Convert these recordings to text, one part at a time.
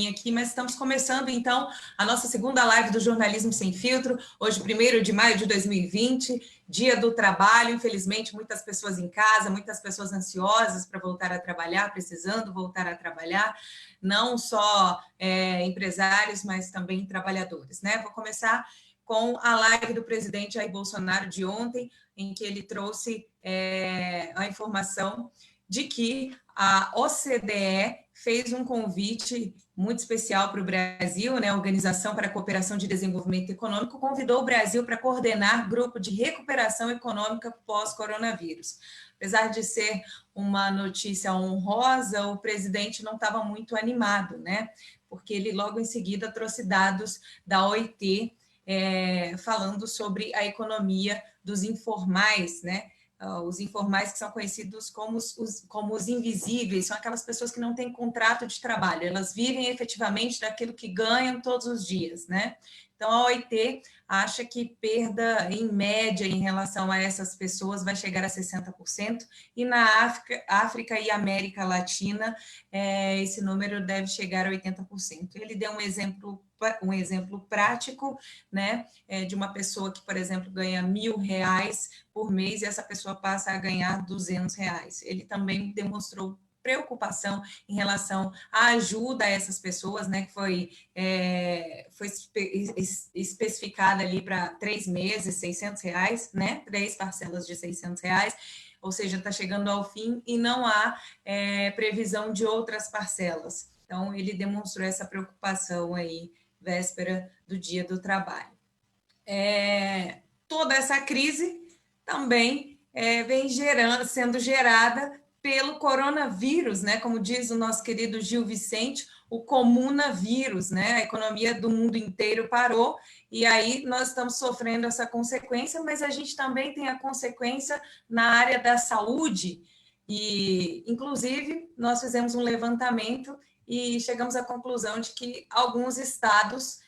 aqui, mas estamos começando, então, a nossa segunda live do Jornalismo Sem Filtro, hoje, 1º de maio de 2020, dia do trabalho. Infelizmente, muitas pessoas em casa, muitas pessoas ansiosas para voltar a trabalhar, precisando voltar a trabalhar, não só empresários, mas também trabalhadores, né? Vou começar com a live do presidente Jair Bolsonaro de ontem, em que ele trouxe a informação de que a OCDE fez um convite muito especial para o Brasil, né? A Organização para a Cooperação de Desenvolvimento Econômico convidou o Brasil para coordenar grupo de recuperação econômica pós-coronavírus. Apesar de ser uma notícia honrosa, o presidente não estava muito animado, né? Porque ele logo em seguida trouxe dados da OIT falando sobre a economia dos informais, né? Os informais que são conhecidos como os invisíveis, são aquelas pessoas que não têm contrato de trabalho, elas vivem efetivamente daquilo que ganham todos os dias, né? Então, a OIT acha que perda, em média, em relação a essas pessoas, vai chegar a 60%, e na África e América Latina, esse número deve chegar a 80%. Ele deu um exemplo prático, né, de uma pessoa que, por exemplo, ganha R$1.000 por mês e essa pessoa passa a ganhar R$200. Ele também demonstrou preocupação em relação à ajuda a essas pessoas, né, que foi especificada ali para 3 meses, R$600, né, 3 parcelas de R$600, ou seja, está chegando ao fim e não há previsão de outras parcelas. Então, ele demonstrou essa preocupação aí, véspera do Dia do Trabalho. Toda essa crise também vem sendo gerada pelo coronavírus, né? Como diz o nosso querido Gil Vicente, o comunavírus, né? A economia do mundo inteiro parou e aí nós estamos sofrendo essa consequência, mas a gente também tem a consequência na área da saúde e, inclusive, nós fizemos um levantamento e chegamos à conclusão de que alguns estados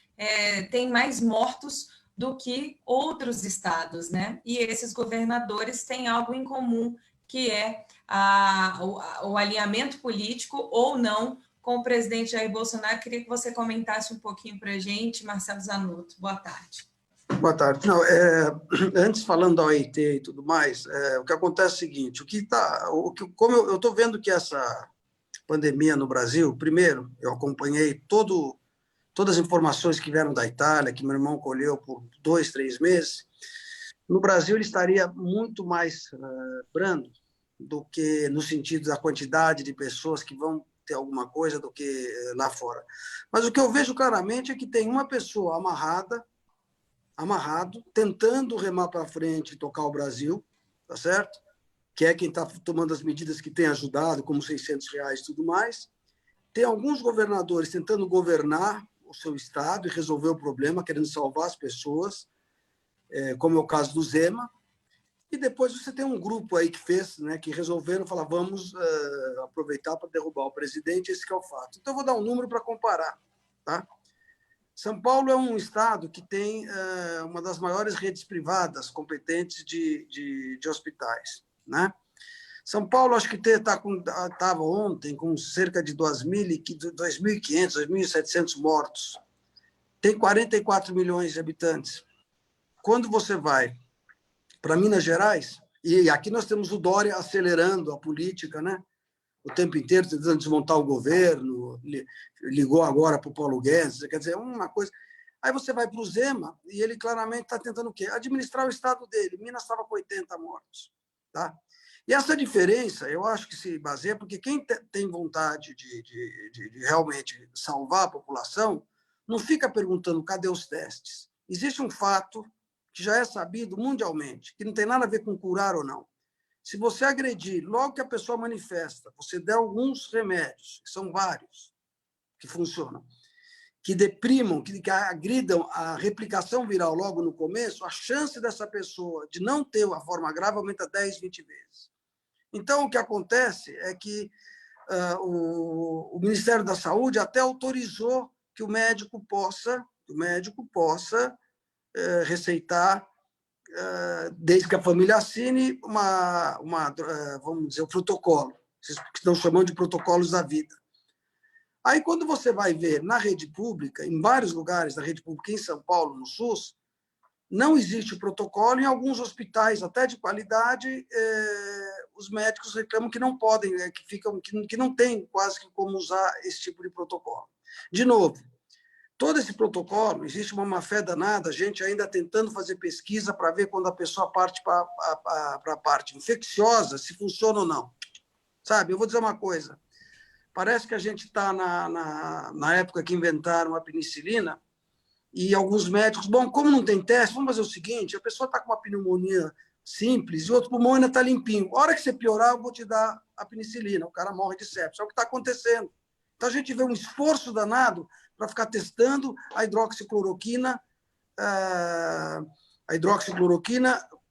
têm mais mortos do que outros estados, né? E esses governadores têm algo em comum, que é o alinhamento político ou não com o presidente Jair Bolsonaro. Queria que você comentasse um pouquinho para a gente, Marcelo Zanotto. Boa tarde. Boa tarde. Não, antes, falando da OIT e tudo mais, o que acontece é o seguinte, como eu estou vendo que essa pandemia no Brasil, primeiro, eu acompanhei todas as informações que vieram da Itália, que meu irmão colheu por 2, 3 meses. No Brasil, ele estaria muito mais brando do que no sentido da quantidade de pessoas que vão ter alguma coisa do que lá fora. Mas o que eu vejo claramente é que tem uma pessoa amarrado, tentando remar para frente e tocar o Brasil, tá certo? Que é quem está tomando as medidas que tem ajudado, como R$600 e tudo mais. Tem alguns governadores tentando governar o seu estado e resolver o problema, querendo salvar as pessoas, como é o caso do Zema. E depois você tem um grupo aí que fez, né, que resolveram falar, vamos aproveitar para derrubar o presidente, esse que é o fato. Então, eu vou dar um número para comparar. Tá? São Paulo é um estado que tem uma das maiores redes privadas competentes de hospitais. Né? São Paulo, acho que estava ontem com cerca de 2.500, 2.700 mortos. Tem 44 milhões de habitantes. Quando você vai para Minas Gerais, e aqui nós temos o Dória acelerando a política, né? O tempo inteiro tentando desmontar o governo, ligou agora para o Paulo Guedes, quer dizer, uma coisa. Aí você vai para o Zema, e ele claramente está tentando o quê? Administrar o estado dele. Minas estava com 80 mortos. Tá? E essa diferença, eu acho que se baseia, porque quem tem vontade de realmente salvar a população, não fica perguntando cadê os testes. Existe um fato que já é sabido mundialmente, que não tem nada a ver com curar ou não. Se você agredir, logo que a pessoa manifesta, você der alguns remédios, que são vários, que funcionam, que deprimam, que agridam a replicação viral logo no começo, a chance dessa pessoa de não ter a forma grave aumenta 10, 20 vezes. Então, o que acontece é que o Ministério da Saúde até autorizou que o médico possa receitar, desde que a família assine, vamos dizer, um protocolo, que estão chamando de protocolos da vida. Aí, quando você vai ver na rede pública, em vários lugares da rede pública, em São Paulo, no SUS, não existe protocolo. Em alguns hospitais, até de qualidade, os médicos reclamam que não podem, que não tem quase que como usar esse tipo de protocolo. De novo, todo esse protocolo, existe uma má-fé danada, a gente ainda tentando fazer pesquisa para ver quando a pessoa parte para a parte infecciosa, se funciona ou não. Sabe, eu vou dizer uma coisa, parece que a gente está na época que inventaram a penicilina e alguns médicos, bom, como não tem teste, vamos fazer o seguinte, a pessoa está com uma pneumonia simples e o outro pulmão ainda está limpinho. A hora que você piorar, eu vou te dar a penicilina, o cara morre de sepsis. É o que está acontecendo. Então, a gente vê um esforço danado para ficar testando a hidroxicloroquina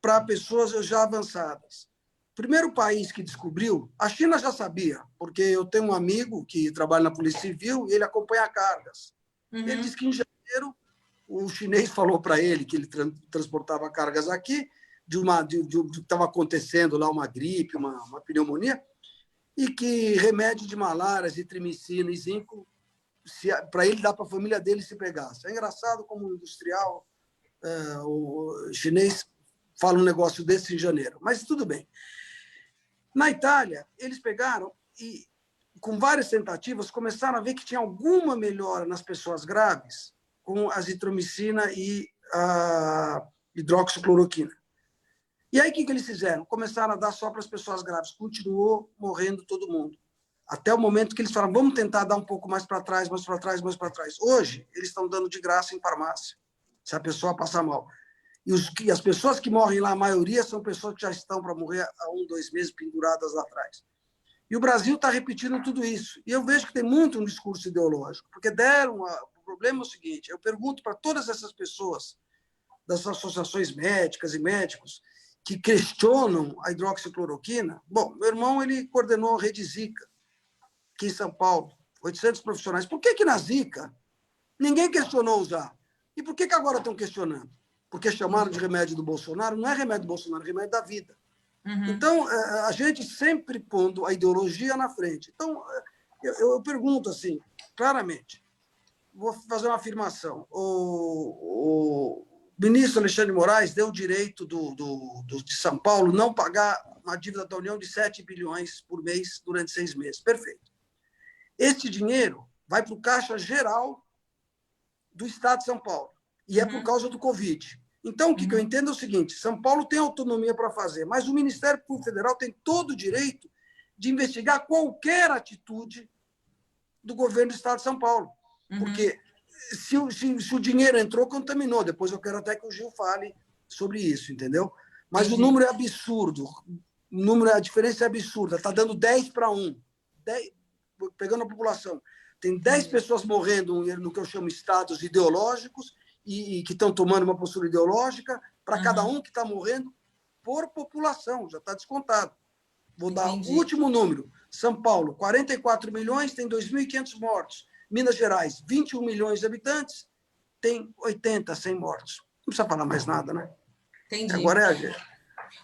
para pessoas já avançadas. O primeiro país que descobriu, a China já sabia, porque eu tenho um amigo que trabalha na Polícia Civil e ele acompanha cargas. Ele disse que em janeiro o chinês falou para ele que ele transportava cargas aqui, de que estava acontecendo lá uma gripe, uma pneumonia, e que remédio de malária, zitromicina e zinco, para ele dar para a família dele se pegasse. É engraçado como o industrial o chinês fala um negócio desse em janeiro, mas tudo bem. Na Itália, eles pegaram e, com várias tentativas, começaram a ver que tinha alguma melhora nas pessoas graves com a azitromicina e a hidroxicloroquina. E aí, o que eles fizeram? Começaram a dar só para as pessoas graves. Continuou morrendo todo mundo. Até o momento que eles falaram, vamos tentar dar um pouco mais para trás, mais para trás, mais para trás. Hoje, eles estão dando de graça em farmácia, se a pessoa passar mal. E as pessoas que morrem lá, a maioria, são pessoas que já estão para morrer há 1, 2 meses penduradas lá atrás. E o Brasil está repetindo tudo isso. E eu vejo que tem muito um discurso ideológico, porque o problema é o seguinte, eu pergunto para todas essas pessoas das associações médicas e médicos que questionam a hidroxicloroquina. Bom, meu irmão ele coordenou a Rede Zika, aqui em São Paulo, 800 profissionais. Por que na Zika ninguém questionou usar? E por que agora estão questionando? Porque chamaram de remédio do Bolsonaro? Não é remédio do Bolsonaro, é remédio da vida. Então, a gente sempre pondo a ideologia na frente. Então, eu pergunto assim, claramente, vou fazer uma afirmação. O ministro Alexandre de Moraes deu o direito de São Paulo não pagar uma dívida da União de 7 bilhões por mês durante 6 meses. Perfeito. Esse dinheiro vai para o Caixa Geral do Estado de São Paulo. E é por causa do Covid. Então, o que eu entendo é o seguinte, São Paulo tem autonomia para fazer, mas o Ministério Público Federal tem todo o direito de investigar qualquer atitude do governo do Estado de São Paulo. Porque se o dinheiro entrou, contaminou. Depois eu quero até que o Gil fale sobre isso, entendeu? Mas o número é absurdo. A diferença é absurda. Está dando 10 para 1. Pegando a população. Tem 10 pessoas morrendo no que eu chamo estados ideológicos e que estão tomando uma postura ideológica para cada um que está morrendo por população. Já está descontado. Vou dar o último número. São Paulo, 44 milhões, tem 2.500 mortos. Minas Gerais, 21 milhões de habitantes, tem 80, 100 mortos. Não precisa falar mais nada, né? Entendi. Agora é a gente.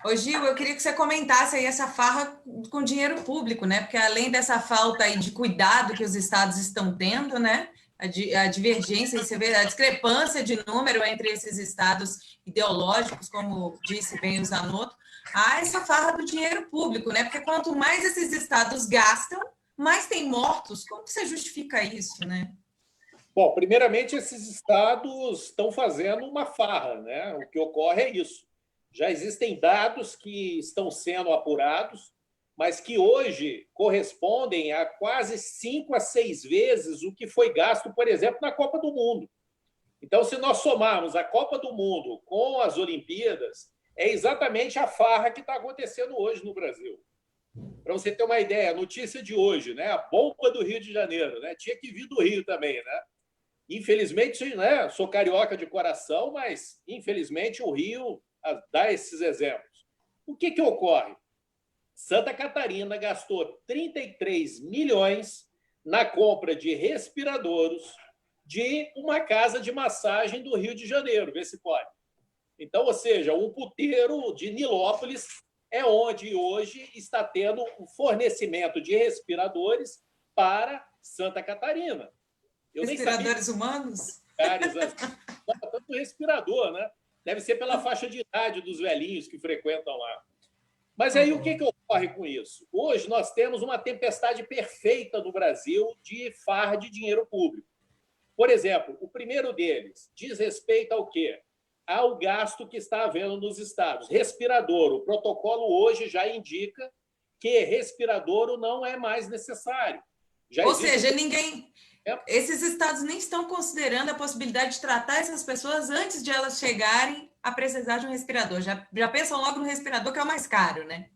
Ô, Gil, eu queria que você comentasse aí essa farra com dinheiro público, né? Porque além dessa falta aí de cuidado que os estados estão tendo, né? A divergência, você vê a discrepância de número entre esses estados ideológicos, como disse bem o Zanotto, há essa farra do dinheiro público, né? Porque quanto mais esses estados gastam, mais tem mortos. Como que você justifica isso, né? Bom, primeiramente, esses estados estão fazendo uma farra, né? O que ocorre é isso. Já existem dados que estão sendo apurados, mas que hoje correspondem a quase 5 a 6 vezes o que foi gasto, por exemplo, na Copa do Mundo. Então, se nós somarmos a Copa do Mundo com as Olimpíadas, é exatamente a farra que está acontecendo hoje no Brasil. Para você ter uma ideia, a notícia de hoje, né? A bomba do Rio de Janeiro, né? Tinha que vir do Rio também, né? Infelizmente, né? Sou carioca de coração, mas infelizmente o Rio dá esses exemplos. O que ocorre? Santa Catarina gastou 33 milhões na compra de respiradores de uma casa de massagem do Rio de Janeiro, vê se pode. Então, ou seja, o puteiro de Nilópolis é onde hoje está tendo um fornecimento de respiradores para Santa Catarina. Eu respiradores humanos? Tanto respirador, né? Deve ser pela faixa de idade dos velhinhos que frequentam lá. Mas aí o que ocorre com isso? Hoje nós temos uma tempestade perfeita no Brasil de farra de dinheiro público. Por exemplo, o primeiro deles diz respeito ao quê? Ao gasto que está havendo nos estados. Respirador. O protocolo hoje já indica que respirador não é mais necessário. Ou seja, esses estados nem estão considerando a possibilidade de tratar essas pessoas antes de elas chegarem a precisar de um respirador. Já pensam logo no respirador, que é o mais caro, né?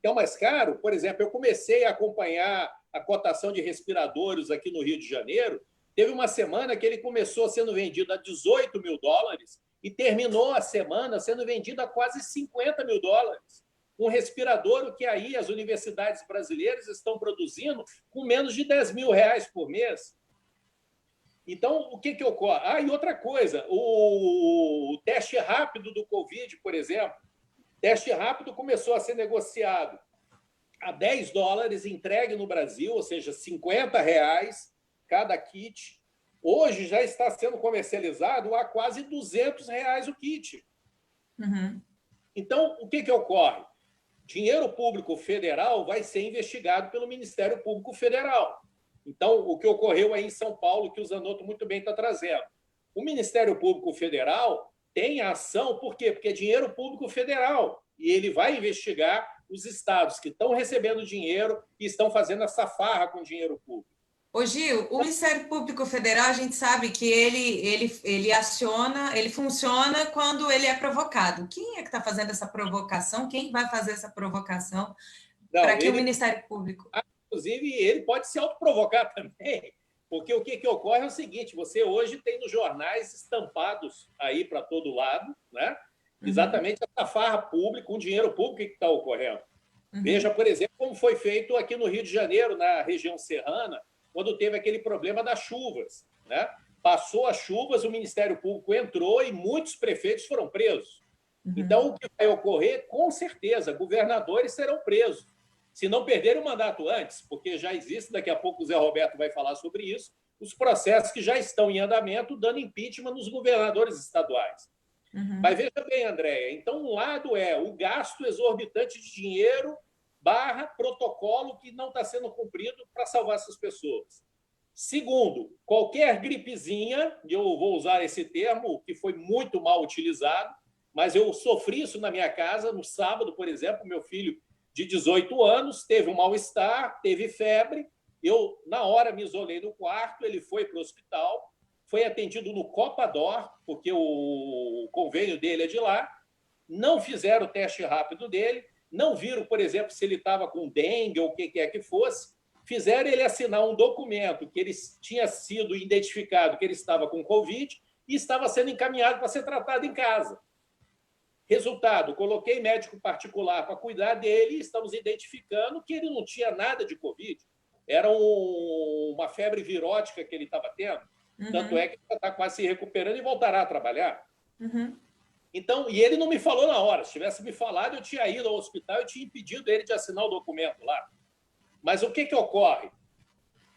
É o mais caro? Por exemplo, eu comecei a acompanhar a cotação de respiradores aqui no Rio de Janeiro. Teve uma semana que ele começou sendo vendido a $18 mil e terminou a semana sendo vendido a quase $50 mil. Um respirador que aí as universidades brasileiras estão produzindo com menos de R$10 mil por mês. Então, o que ocorre? E outra coisa, o teste rápido do Covid, por exemplo, teste rápido começou a ser negociado a $10 entregue no Brasil, ou seja, R$50 cada kit. Hoje já está sendo comercializado a quase R$200 o kit. Uhum. Então, o que ocorre? Dinheiro público federal vai ser investigado pelo Ministério Público Federal. Então, o que ocorreu aí em São Paulo, que o Zanotto muito bem está trazendo. O Ministério Público Federal tem a ação, por quê? Porque é dinheiro público federal. E ele vai investigar os estados que estão recebendo dinheiro e estão fazendo essa farra com dinheiro público. Ô Gil, o Ministério Público Federal, a gente sabe que ele aciona, ele funciona quando ele é provocado. Quem é que está fazendo essa provocação? Quem vai fazer essa provocação para que o Ministério Público... Inclusive, ele pode se autoprovocar também, porque o que ocorre é o seguinte, você hoje tem nos jornais estampados aí para todo lado, né? Exatamente essa farra pública, um dinheiro público que está ocorrendo. Veja, por exemplo, como foi feito aqui no Rio de Janeiro, na região serrana, quando teve aquele problema das chuvas, né? Passou as chuvas, o Ministério Público entrou e muitos prefeitos foram presos. Então, o que vai ocorrer, com certeza, governadores serão presos. Se não perderem o mandato antes, porque já existe, daqui a pouco o Zé Roberto vai falar sobre isso, os processos que já estão em andamento dando impeachment nos governadores estaduais. Mas veja bem, Andréia, então um lado é o gasto exorbitante de dinheiro / protocolo que não está sendo cumprido para salvar essas pessoas. Segundo, qualquer gripezinha, e eu vou usar esse termo que foi muito mal utilizado, mas eu sofri isso na minha casa no sábado, por exemplo, meu filho de 18 anos, teve um mal-estar, teve febre, eu, na hora, me isolei no quarto, ele foi para o hospital, foi atendido no Copador, porque o convênio dele é de lá, não fizeram o teste rápido dele, não viram, por exemplo, se ele estava com dengue ou o que quer que fosse, fizeram ele assinar um documento que ele tinha sido identificado que ele estava com Covid e estava sendo encaminhado para ser tratado em casa. Resultado, coloquei médico particular para cuidar dele e estamos identificando que ele não tinha nada de Covid. Era uma febre virótica que ele estava tendo. Tanto é que ele está quase se recuperando e voltará a trabalhar. Então, e ele não me falou na hora. Se tivesse me falado, eu tinha ido ao hospital e tinha impedido ele de assinar o documento lá. Mas o que ocorre?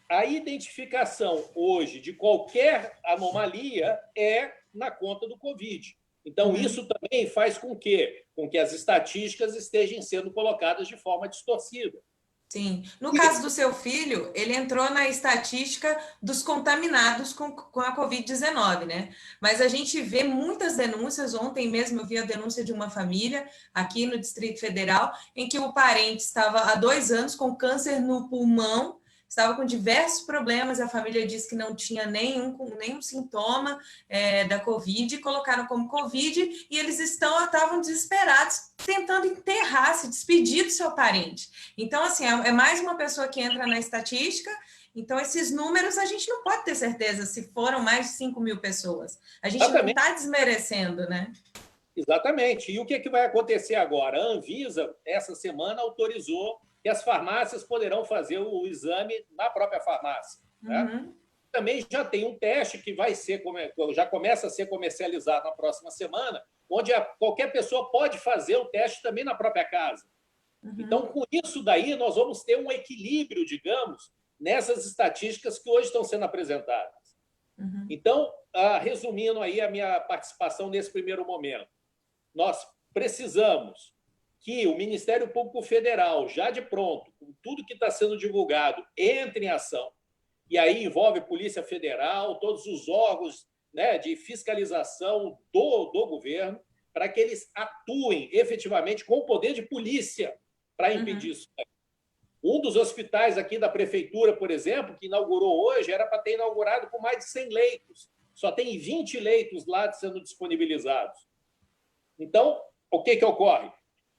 A identificação hoje de qualquer anomalia é na conta do Covid. Então, isso também faz com que as estatísticas estejam sendo colocadas de forma distorcida. Sim. No caso do seu filho, ele entrou na estatística dos contaminados com a Covid-19, né? Mas a gente vê muitas denúncias. Ontem mesmo eu vi a denúncia de uma família aqui no Distrito Federal, em que o parente estava há 2 anos com câncer no pulmão, estava com diversos problemas, a família disse que não tinha nenhum sintoma da Covid, colocaram como Covid, e eles estavam desesperados, tentando enterrar, se despedir do seu parente. Então, assim, é mais uma pessoa que entra na estatística. Então, esses números a gente não pode ter certeza se foram mais de 5 mil pessoas. A gente não está desmerecendo, né? Exatamente. E o que vai acontecer agora? A Anvisa, essa semana, autorizou que as farmácias poderão fazer o exame na própria farmácia. Né? Também já tem um teste que já começa a ser comercializado na próxima semana, onde qualquer pessoa pode fazer o teste também na própria casa. Então, com isso daí, nós vamos ter um equilíbrio, digamos, nessas estatísticas que hoje estão sendo apresentadas. Uhum. Então, resumindo aí a minha participação nesse primeiro momento, nós precisamos que o Ministério Público Federal, já de pronto, com tudo que está sendo divulgado, entre em ação, e aí envolve Polícia Federal, todos os órgãos, né, de fiscalização do governo, para que eles atuem efetivamente com o poder de polícia para impedir isso. Um dos hospitais aqui da prefeitura, por exemplo, que inaugurou hoje, era para ter inaugurado com mais de 100 leitos. Só tem 20 leitos lá sendo disponibilizados. Então, o que ocorre?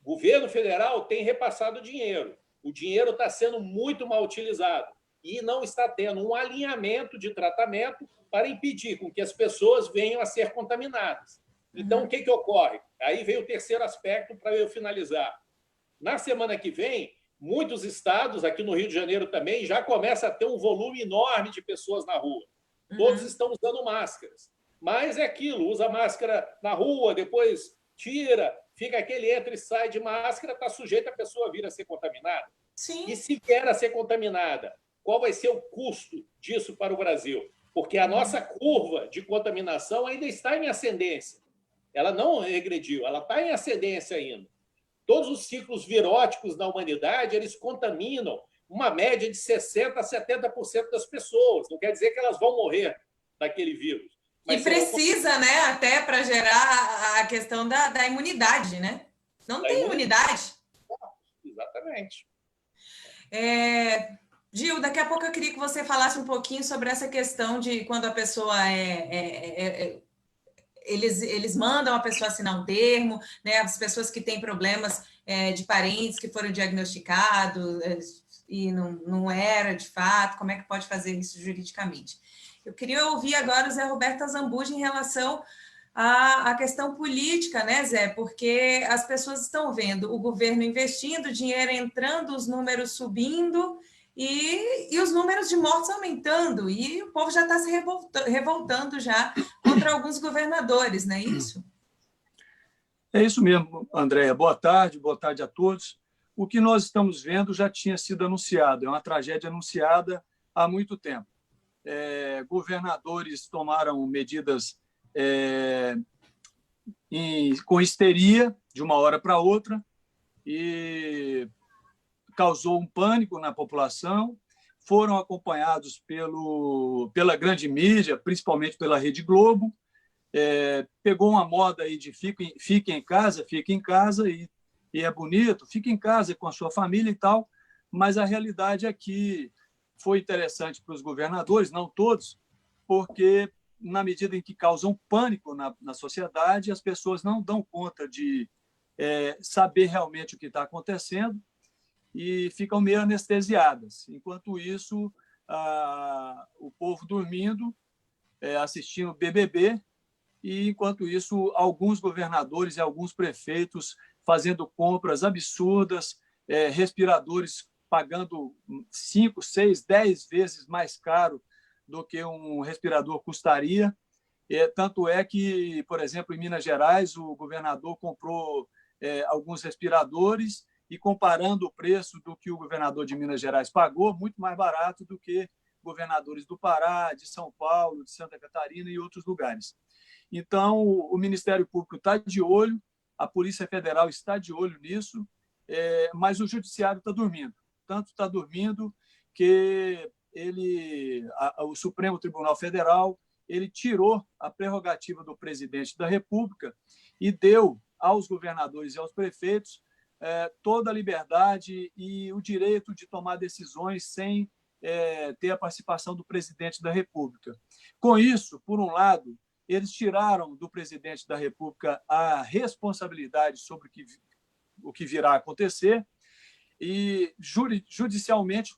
O governo federal tem repassado dinheiro. O dinheiro está sendo muito mal utilizado e não está tendo um alinhamento de tratamento para impedir com que as pessoas venham a ser contaminadas. Então, o que ocorre? Aí vem o terceiro aspecto para eu finalizar. Na semana que vem, muitos estados, aqui no Rio de Janeiro também, já começa a ter um volume enorme de pessoas na rua. Todos estão usando máscaras. Mas é aquilo, usa máscara na rua, depois tira, fica aquele entra e sai de máscara, está sujeito a pessoa vir a ser contaminada. Sim. E se vier a ser contaminada, qual vai ser o custo disso para o Brasil? Porque a nossa curva de contaminação ainda está em ascendência. Ela não regrediu, ela está em ascendência ainda. Todos os ciclos viróticos na humanidade, eles contaminam uma média de 60% a 70% das pessoas. Não quer dizer que elas vão morrer daquele vírus. Mas e precisa, né, até para gerar a questão da imunidade, né? Não tem imunidade. Exatamente. Gil, daqui a pouco eu queria que você falasse um pouquinho sobre essa questão de quando a pessoa eles mandam a pessoa assinar um termo, né? As pessoas que têm problemas de parentes que foram diagnosticados e não era de fato, como é que pode fazer isso juridicamente? Eu queria ouvir agora o Zé Roberto Azambuja em relação à questão política, né, Zé? Porque as pessoas estão vendo o governo investindo, dinheiro entrando, os números subindo e os números de mortes aumentando, e o povo já está se revoltando já contra alguns governadores, não é isso? É isso mesmo, Andréia. Boa tarde a todos. O que nós estamos vendo já tinha sido anunciado, é uma tragédia anunciada há muito tempo. Governadores tomaram medidas com histeria de uma hora para outra e causou um pânico na população, foram acompanhados pela grande mídia, principalmente pela Rede Globo, pegou uma moda aí de fique em casa e é bonito, fique em casa com a sua família e tal, mas a realidade é que foi interessante para os governadores, não todos, porque na medida em que causam pânico na sociedade, as pessoas não dão conta de saber realmente o que está acontecendo e ficam meio anestesiadas. Enquanto isso, o povo dormindo, assistindo BBB, e, enquanto isso, alguns governadores e alguns prefeitos fazendo compras absurdas, respiradores pagando 5, 6, 10 vezes mais caro do que um respirador custaria. Tanto é que, por exemplo, em Minas Gerais, o governador comprou alguns respiradores e, comparando o preço do que o governador de Minas Gerais pagou, muito mais barato do que governadores do Pará, de São Paulo, de Santa Catarina e outros lugares. Então, o Ministério Público está de olho, a Polícia Federal está de olho nisso, mas o Judiciário está dormindo. Tanto está dormindo que o Supremo Tribunal Federal ele tirou a prerrogativa do presidente da República e deu aos governadores e aos prefeitos toda a liberdade e o direito de tomar decisões sem ter a participação do presidente da República. Com isso, por um lado, eles tiraram do presidente da República a responsabilidade sobre o que virá a acontecer e, judicialmente,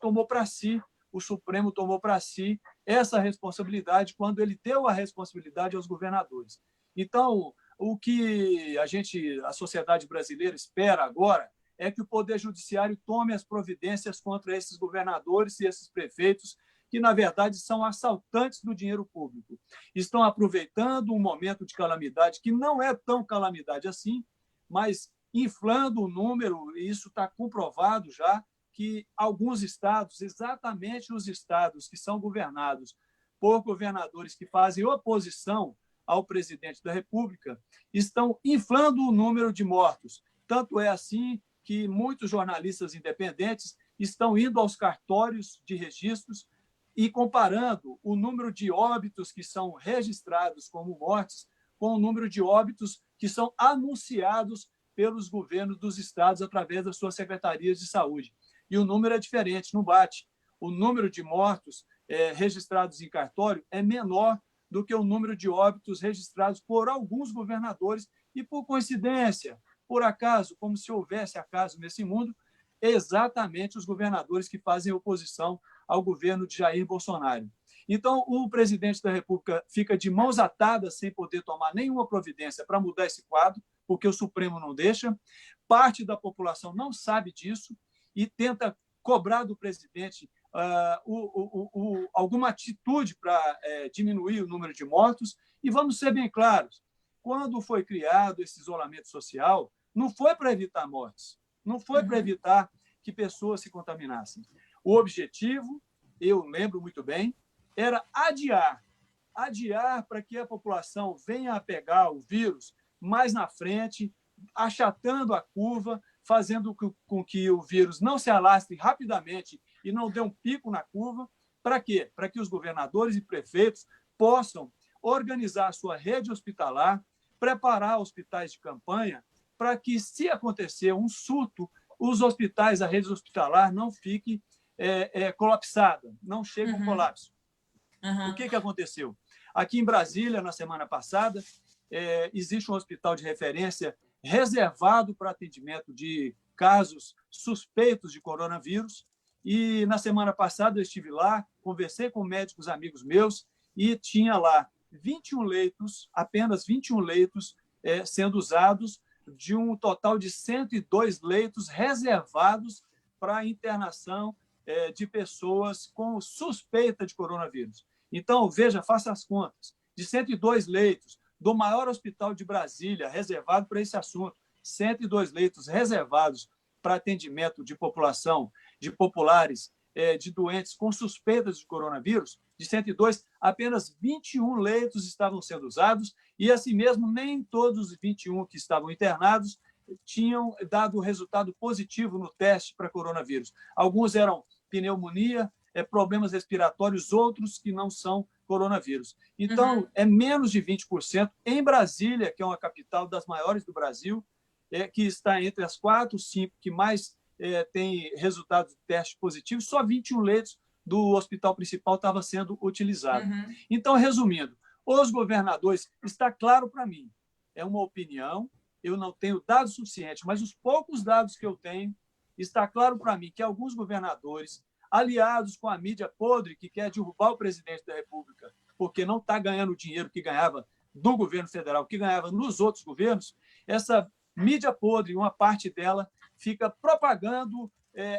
o Supremo tomou para si essa responsabilidade quando ele deu a responsabilidade aos governadores. Então, o que a sociedade brasileira espera agora é que o Poder Judiciário tome as providências contra esses governadores e esses prefeitos que, na verdade, são assaltantes do dinheiro público. Estão aproveitando um momento de calamidade que não é tão calamidade assim, mas inflando o número, e isso está comprovado já, que alguns estados, exatamente os estados que são governados por governadores que fazem oposição ao presidente da República, estão inflando o número de mortos. Tanto é assim que muitos jornalistas independentes estão indo aos cartórios de registros e comparando o número de óbitos que são registrados como mortes com o número de óbitos que são anunciados pelos governos dos estados através das suas secretarias de saúde. E o número é diferente, não bate. O número de mortos registrados em cartório é menor do que o número de óbitos registrados por alguns governadores e, por coincidência, por acaso, como se houvesse acaso nesse mundo, exatamente os governadores que fazem oposição ao governo de Jair Bolsonaro. Então, o presidente da República fica de mãos atadas, sem poder tomar nenhuma providência para mudar esse quadro, porque o Supremo não deixa. Parte da população não sabe disso e tenta cobrar do presidente alguma atitude para diminuir o número de mortos. E vamos ser bem claros, quando foi criado esse isolamento social, não foi para evitar mortes, não foi para evitar que pessoas se contaminassem. O objetivo, eu lembro muito bem, era adiar para que a população venha a pegar o vírus mais na frente, achatando a curva, fazendo com que o vírus não se alastre rapidamente e não dê um pico na curva. Para quê? Para que os governadores e prefeitos possam organizar a sua rede hospitalar, preparar hospitais de campanha, para que, se acontecer um surto, os hospitais, a rede hospitalar não fique colapsada, não chegue a um colapso. O que aconteceu? Aqui em Brasília, na semana passada, existe um hospital de referência reservado para atendimento de casos suspeitos de coronavírus. E, na semana passada, eu estive lá, conversei com médicos amigos meus e tinha lá 21 leitos, apenas 21 leitos sendo usados, de um total de 102 leitos reservados para a internação de pessoas com suspeita de coronavírus. Então, veja, faça as contas. De 102 leitos, do maior hospital de Brasília, reservado para esse assunto, 102 leitos reservados para atendimento de população, de populares, de doentes com suspeitas de coronavírus, de 102, apenas 21 leitos estavam sendo usados e, assim mesmo, nem todos os 21 que estavam internados tinham dado resultado positivo no teste para coronavírus. Alguns eram pneumonia, problemas respiratórios, outros que não são coronavírus. Então, é menos de 20%. Em Brasília, que é uma capital das maiores do Brasil, que está entre as 4, 5 que mais tem resultados de teste positivos, só 21 leitos do hospital principal estavam sendo utilizados. Então, resumindo, os governadores, está claro para mim, é uma opinião, eu não tenho dados suficientes, mas os poucos dados que eu tenho, está claro para mim que alguns governadores, aliados com a mídia podre que quer derrubar o presidente da República, porque não está ganhando o dinheiro que ganhava do governo federal, que ganhava nos outros governos, essa mídia podre, uma parte dela, fica propagando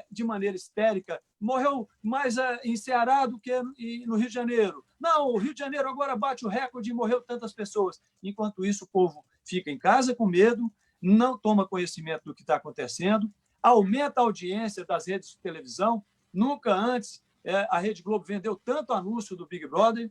de maneira histérica. Morreu mais em Ceará do que no Rio de Janeiro. Não, o Rio de Janeiro agora bate o recorde e morreu tantas pessoas. Enquanto isso, o povo fica em casa com medo, não toma conhecimento do que está acontecendo, aumenta a audiência das redes de televisão. Nunca antes a Rede Globo vendeu tanto anúncio do Big Brother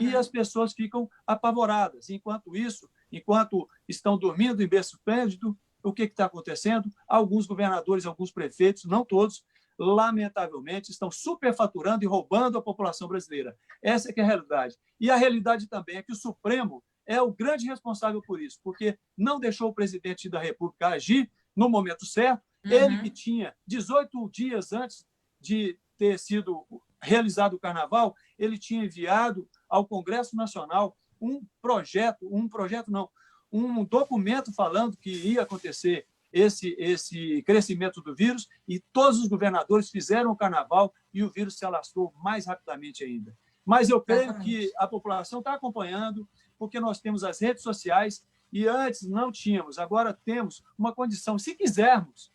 e as pessoas ficam apavoradas. Enquanto isso, enquanto estão dormindo em berço esplêndido, o que está acontecendo? Alguns governadores, alguns prefeitos, não todos, lamentavelmente, estão superfaturando e roubando a população brasileira. Essa é que é a realidade. E a realidade também é que o Supremo é o grande responsável por isso, porque não deixou o presidente da República agir no momento certo. Ele que tinha 18 dias antes de ter sido realizado o Carnaval, ele tinha enviado ao Congresso Nacional um documento falando que ia acontecer esse crescimento do vírus e todos os governadores fizeram o Carnaval e o vírus se alastrou mais rapidamente ainda. Mas eu creio que a população está acompanhando, porque nós temos as redes sociais e antes não tínhamos, agora temos uma condição, se quisermos,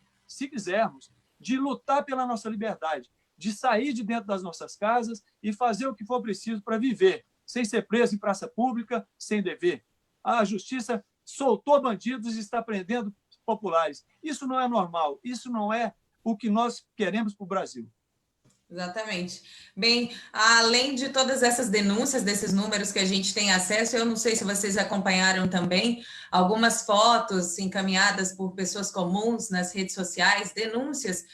de lutar pela nossa liberdade, de sair de dentro das nossas casas e fazer o que for preciso para viver, sem ser preso em praça pública, sem dever. A justiça soltou bandidos e está prendendo populares. Isso não é normal, isso não é o que nós queremos para o Brasil. Exatamente. Bem, além de todas essas denúncias, desses números que a gente tem acesso, eu não sei se vocês acompanharam também algumas fotos encaminhadas por pessoas comuns nas redes sociais, denúncias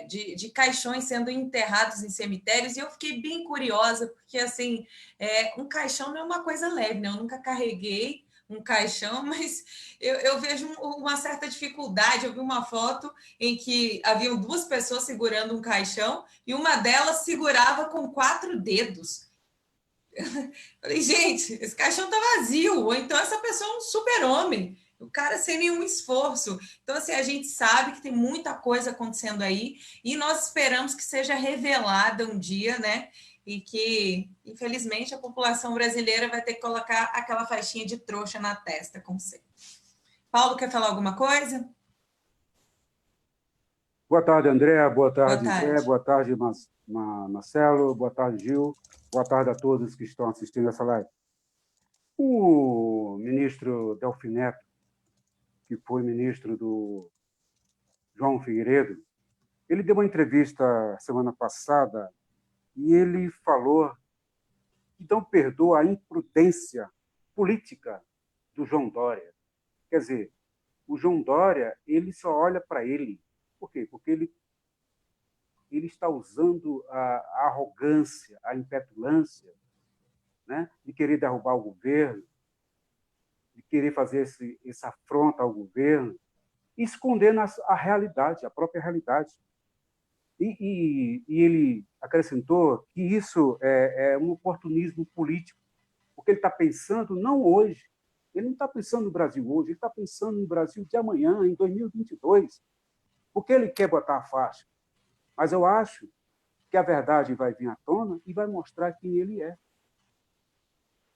de caixões sendo enterrados em cemitérios, e eu fiquei bem curiosa, porque assim, um caixão não é uma coisa leve, né? Eu nunca carreguei um caixão, mas eu vejo uma certa dificuldade. Eu vi uma foto em que haviam 2 pessoas segurando um caixão e uma delas segurava com 4 dedos. Falei, gente, esse caixão está vazio, ou então essa pessoa é um super-homem, o cara sem nenhum esforço. Então, assim, a gente sabe que tem muita coisa acontecendo aí e nós esperamos que seja revelada um dia, né? E que, infelizmente, a população brasileira vai ter que colocar aquela faixinha de trouxa na testa, como sempre. Paulo, quer falar alguma coisa? Boa tarde, André. Boa tarde, Boa tarde. Zé. Boa tarde, Marcelo. Boa tarde, Gil. Boa tarde a todos que estão assistindo essa live. O ministro Delfim Neto, que foi ministro do João Figueiredo, ele deu uma entrevista semana passada e ele falou que não perdoa a imprudência política do João Dória. Quer dizer, o João Dória, ele só olha para ele. Por quê? Porque ele está usando a arrogância, a impetulância, né, de querer derrubar o governo, de querer fazer essa afronta ao governo, escondendo a realidade, a própria realidade. E ele acrescentou que isso é um oportunismo político, porque ele está pensando não hoje, ele não está pensando no Brasil hoje, ele está pensando no Brasil de amanhã, em 2022, porque ele quer botar a faixa. Mas eu acho que a verdade vai vir à tona e vai mostrar quem ele é.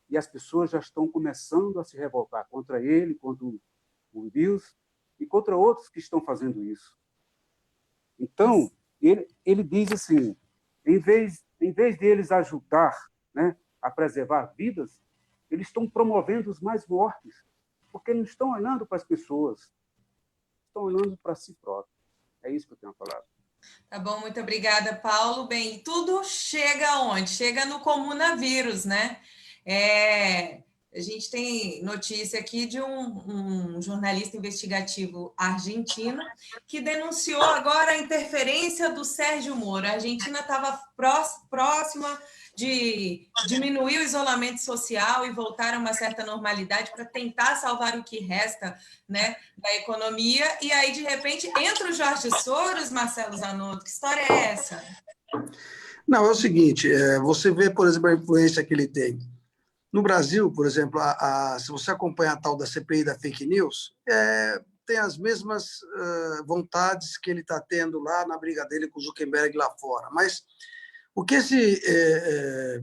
E as pessoas já estão começando a se revoltar contra ele, contra o Wilson e contra outros que estão fazendo isso. Então, ele diz assim, em vez deles ajudar, né, a preservar vidas, eles estão promovendo os mais mortos, porque não estão olhando para as pessoas, estão olhando para si próprios. É isso que eu tenho a falar. Tá bom, muito obrigada, Paulo. Bem, tudo chega aonde? Chega no comunavírus, né? A gente tem notícia aqui de um jornalista investigativo argentino que denunciou agora a interferência do Sérgio Moro. A Argentina estava próxima de diminuir o isolamento social e voltar a uma certa normalidade para tentar salvar o que resta, né, da economia. E aí, de repente, entra o Jorge Soros, Marcelo Zanotto. Que história é essa? Não, é o seguinte, você vê, por exemplo, a influência que ele tem. No Brasil, por exemplo, se você acompanha a tal da CPI da fake news, tem as mesmas vontades que ele está tendo lá na briga dele com o Zuckerberg lá fora. Mas o que esse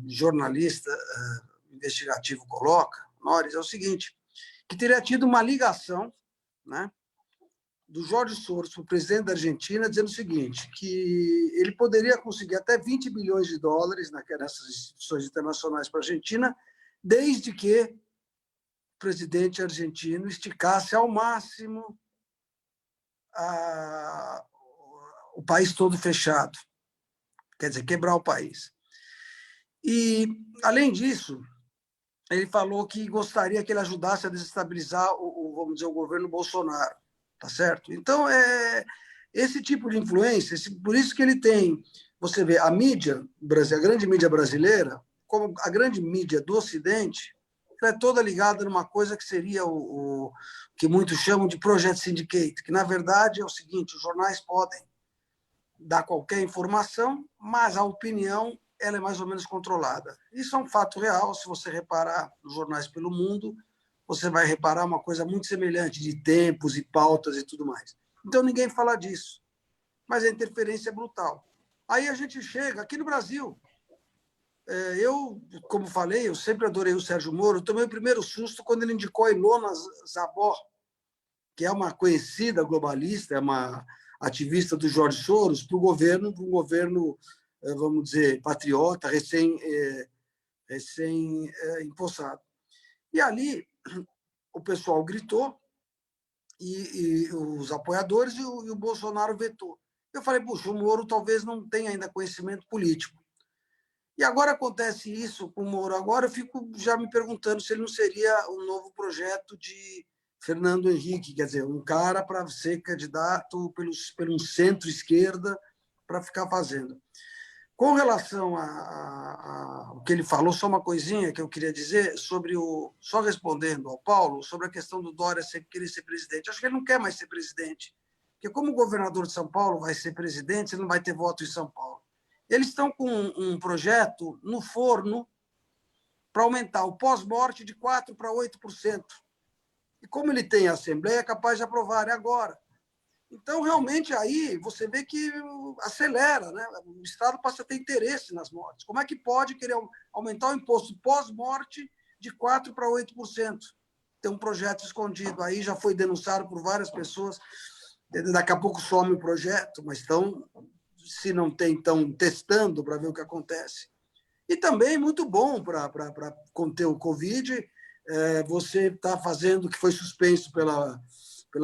jornalista investigativo coloca, Norris, é o seguinte, que teria tido uma ligação, né, do Jorge Soros para o presidente da Argentina, dizendo o seguinte, que ele poderia conseguir até 20 bilhões de dólares nessas instituições internacionais para a Argentina, desde que o presidente argentino esticasse ao máximo o país todo fechado. Quer dizer, quebrar o país. E, além disso, ele falou que gostaria que ele ajudasse a desestabilizar vamos dizer, o governo Bolsonaro. Tá certo? Então, esse tipo de influência, por isso que ele tem, você vê, a mídia, a grande mídia brasileira, como a grande mídia do Ocidente, ela é toda ligada numa coisa que seria o que muitos chamam de Project Syndicate, que, na verdade, é o seguinte, os jornais podem dar qualquer informação, mas a opinião ela é mais ou menos controlada. Isso é um fato real, se você reparar nos jornais pelo mundo, você vai reparar uma coisa muito semelhante de tempos e pautas e tudo mais. Então, ninguém fala disso. Mas a interferência é brutal. Aí a gente chega aqui no Brasil. Eu, como falei, eu sempre adorei o Sérgio Moro. Tomei o primeiro susto quando ele indicou a Ilona Zabor, que é uma conhecida globalista, é uma ativista do Jorge Soros, para um governo, vamos dizer, patriota, recém-empossado. E ali o pessoal gritou e os apoiadores, e o Bolsonaro vetou. Eu falei, puxa, o Moro talvez não tenha ainda conhecimento político. E agora acontece isso com o Moro. Agora eu fico já me perguntando se ele não seria um novo projeto de Fernando Henrique, quer dizer, um cara para ser candidato pelo centro-esquerda para ficar fazendo. Com relação ao que ele falou, só uma coisinha que eu queria dizer sobre só respondendo ao Paulo, sobre a questão do Dória querer ser presidente. Acho que ele não quer mais ser presidente, porque como o governador de São Paulo vai ser presidente, ele não vai ter voto em São Paulo. Eles estão com um projeto no forno para aumentar o pós-morte de 4% para 8%. E como ele tem a Assembleia, é capaz de aprovar agora. Então, realmente, aí você vê que acelera, né? O Estado passa a ter interesse nas mortes. Como é que pode querer aumentar o imposto pós-morte de 4% para 8%? Tem um projeto escondido aí, já foi denunciado por várias pessoas. Daqui a pouco some o projeto, mas se não tem, estão testando para ver o que acontece. E também muito bom para conter o Covid, você está fazendo, que foi suspenso pela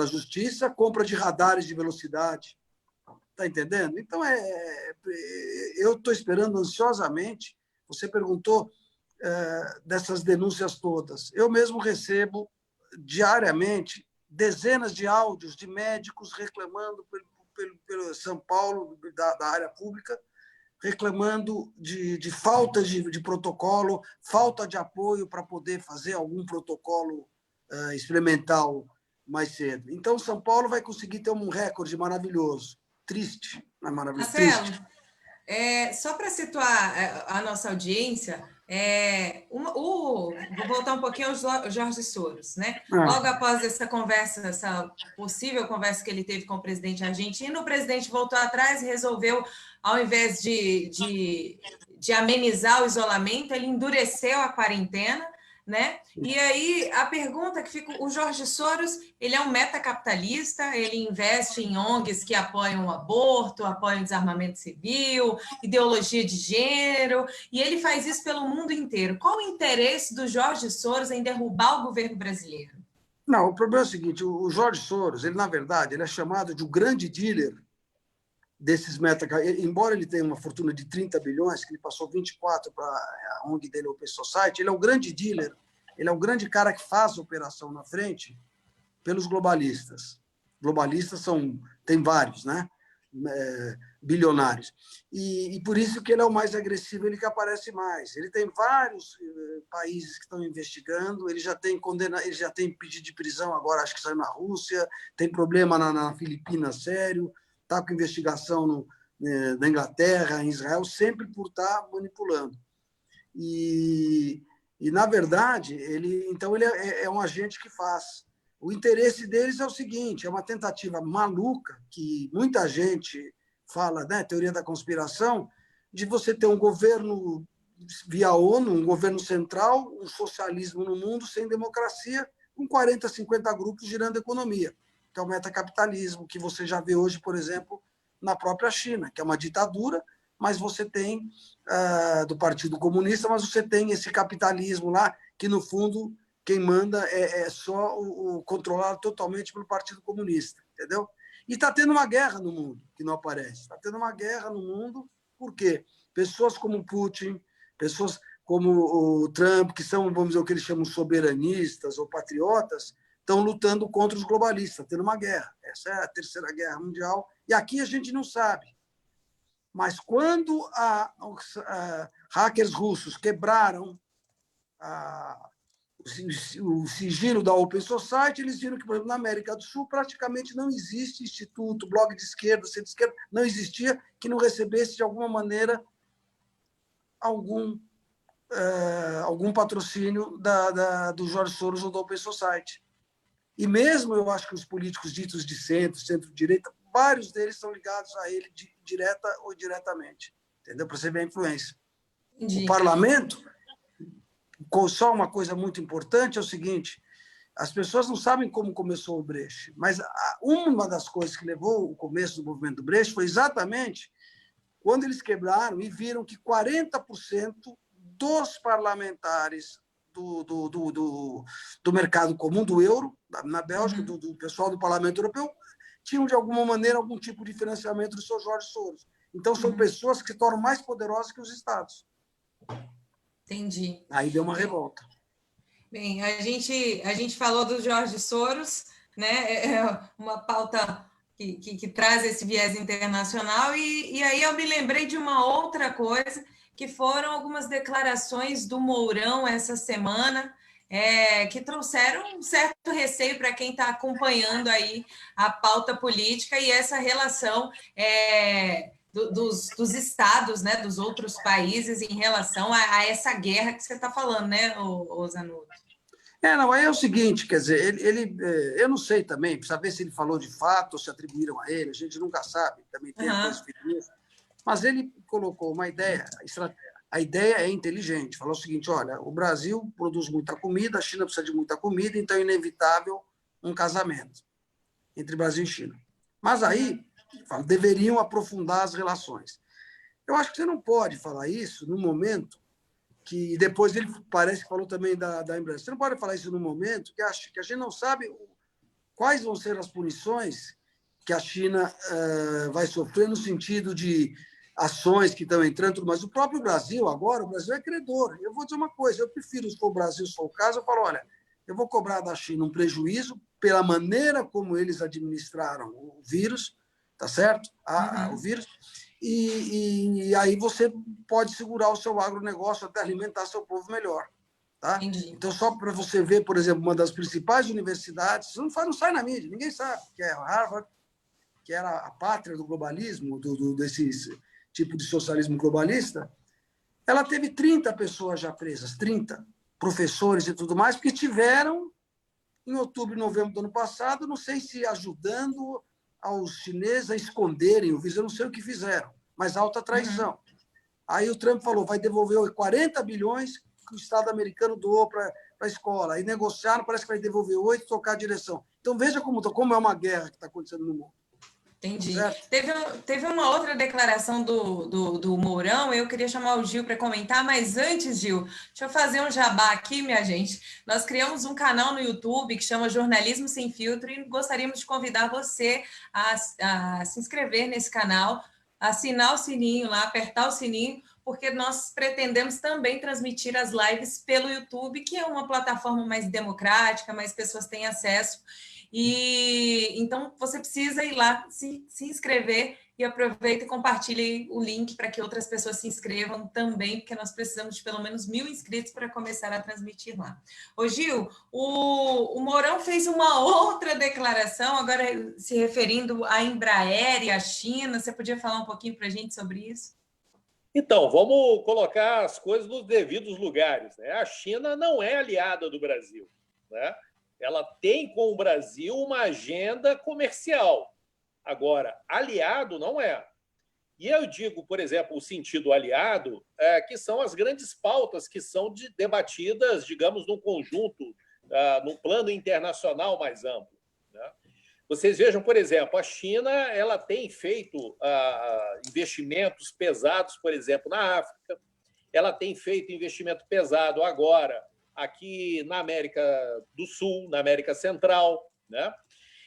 Justiça, compra de radares de velocidade. Está entendendo? Então, eu estou esperando ansiosamente. Você perguntou dessas denúncias todas. Eu mesmo recebo diariamente dezenas de áudios de médicos reclamando pelo São Paulo, da área pública, reclamando de falta de protocolo, falta de apoio para poder fazer algum protocolo experimental mais cedo. Então, São Paulo vai conseguir ter um recorde maravilhoso. Triste, não é maravilhoso? Marcelo, Triste. Só para situar a nossa audiência, vou voltar um pouquinho ao Jorge Soros, né? Logo após essa conversa, essa possível conversa que ele teve com o presidente argentino, o presidente voltou atrás e resolveu, ao invés de amenizar o isolamento, ele endureceu a quarentena, né? E aí a pergunta que fica, o Jorge Soros, ele é um metacapitalista, ele investe em ONGs que apoiam o aborto, apoiam o desarmamento civil, ideologia de gênero, e ele faz isso pelo mundo inteiro. Qual o interesse do Jorge Soros em derrubar o governo brasileiro? Não, o problema é o seguinte, o Jorge Soros, ele na verdade, ele é chamado de o grande dealer desses embora ele tenha uma fortuna de 30 bilhões, que ele passou 24 para a ONG dele, Open Society, ele é o grande dealer, ele é o grande cara que faz a operação na frente pelos globalistas. Globalistas tem vários, né? Bilionários. E por isso que ele é o mais agressivo, ele que aparece mais. Ele tem vários países que estão investigando, ele já tem pedido de prisão agora, acho que saiu na Rússia, tem problema na Filipinas sério, está com investigação na Inglaterra, em Israel, sempre por estar manipulando. E na verdade, ele é um agente que faz. O interesse deles é o seguinte, é uma tentativa maluca, que muita gente fala, né, teoria da conspiração, de você ter um governo via ONU, um governo central, um socialismo no mundo sem democracia, com 40, 50 grupos girando a economia, que é o metacapitalismo, que você já vê hoje, por exemplo, na própria China, que é uma ditadura, mas você tem, do Partido Comunista, mas você tem esse capitalismo lá, que, no fundo, quem manda é só o controlado totalmente pelo Partido Comunista, entendeu? E está tendo uma guerra no mundo, que não aparece. Está tendo uma guerra no mundo, por quê? Pessoas como Putin, pessoas como o Trump, que são, vamos dizer, o que eles chamam soberanistas ou patriotas, estão lutando contra os globalistas, tendo uma guerra. Essa é a Terceira Guerra Mundial, e aqui a gente não sabe. Mas quando os hackers russos quebraram o sigilo da Open Society, eles viram que, por exemplo, na América do Sul praticamente não existe instituto, blog de esquerda, centro-esquerda, não existia que não recebesse, de alguma maneira, algum patrocínio do Jorge Soros ou da Open Society. E mesmo eu acho que os políticos ditos de centro-direita, vários deles são ligados a ele direta ou indiretamente, entendeu? Para você ver a influência. Entendi. O parlamento, só uma coisa muito importante é o seguinte, as pessoas não sabem como começou o Brecht, mas uma das coisas que levou o começo do movimento do Brecht foi exatamente quando eles quebraram e viram que 40% dos parlamentares do mercado comum, do euro, na Bélgica, do pessoal do Parlamento Europeu, tinham, de alguma maneira, algum tipo de financiamento do seu Jorge Soros. Então, são pessoas que se tornam mais poderosas que os Estados. Entendi. Aí deu uma revolta. Bem, a gente falou do Jorge Soros, né? É uma pauta que traz esse viés internacional, e aí eu me lembrei de uma outra coisa, que foram algumas declarações do Mourão essa semana, que trouxeram um certo receio para quem está acompanhando aí a pauta política e essa relação dos estados, né, dos outros países em relação a essa guerra que você está falando, né, ô Zanotto? Não, aí é o seguinte, quer dizer, eu não sei também, precisa ver se ele falou de fato ou se atribuíram a ele, a gente nunca sabe, também tem coisas feitas, mas ele colocou uma ideia, a ideia é inteligente, falou o seguinte, olha, o Brasil produz muita comida, a China precisa de muita comida, então é inevitável um casamento entre Brasil e China. Mas aí, deveriam aprofundar as relações. Eu acho que você não pode falar isso no momento que depois ele parece que falou também da Embraer. Você não pode falar isso no momento que a gente não sabe quais vão ser as punições que a China vai sofrer no sentido de ações que estão entrando, mas o próprio Brasil, agora, o Brasil é credor. Eu vou dizer uma coisa, eu prefiro, se for o Brasil, se for o caso, eu falo, olha, eu vou cobrar da China um prejuízo pela maneira como eles administraram o vírus, tá certo? O vírus. E aí você pode segurar o seu agronegócio até alimentar seu povo melhor. Tá? Então, só para você ver, por exemplo, uma das principais universidades, não sai na mídia, ninguém sabe, que é a Harvard, que era a pátria do globalismo, desse tipo de socialismo globalista, ela teve 30 pessoas já presas, 30 professores e tudo mais, porque tiveram, em outubro e novembro do ano passado, não sei se ajudando aos chineses a esconderem o vírus, eu não sei o que fizeram, mas alta traição. Aí o Trump falou, vai devolver 40 bilhões que o Estado americano doou para a escola. Aí negociaram, parece que vai devolver 8 e tocar a direção. Então veja como é uma guerra que está acontecendo no mundo. Entendi. Teve uma outra declaração do Mourão, eu queria chamar o Gil para comentar, mas antes, Gil, deixa eu fazer um jabá aqui, minha gente. Nós criamos um canal no YouTube que chama Jornalismo Sem Filtro e gostaríamos de convidar você a se inscrever nesse canal, assinar o sininho lá, apertar o sininho, porque nós pretendemos também transmitir as lives pelo YouTube, que é uma plataforma mais democrática, mais pessoas têm acesso. E então você precisa ir lá se inscrever e aproveita e compartilhe o link para que outras pessoas se inscrevam também, porque nós precisamos de pelo menos 1.000 inscritos para começar a transmitir lá. Ô Gil, o Mourão fez uma outra declaração, agora se referindo à Embraer e à China, você podia falar um pouquinho para a gente sobre isso? Então, vamos colocar as coisas nos devidos lugares, né? A China não é aliada do Brasil, né? Ela tem com o Brasil uma agenda comercial. Agora, aliado não é. E eu digo, por exemplo, o sentido aliado, que são as grandes pautas que são debatidas, digamos, num conjunto, num plano internacional mais amplo, né? Vocês vejam, por exemplo, a China ela tem feito investimentos pesados, por exemplo, na África. Ela tem feito investimento pesado agora aqui na América do Sul, na América Central, né?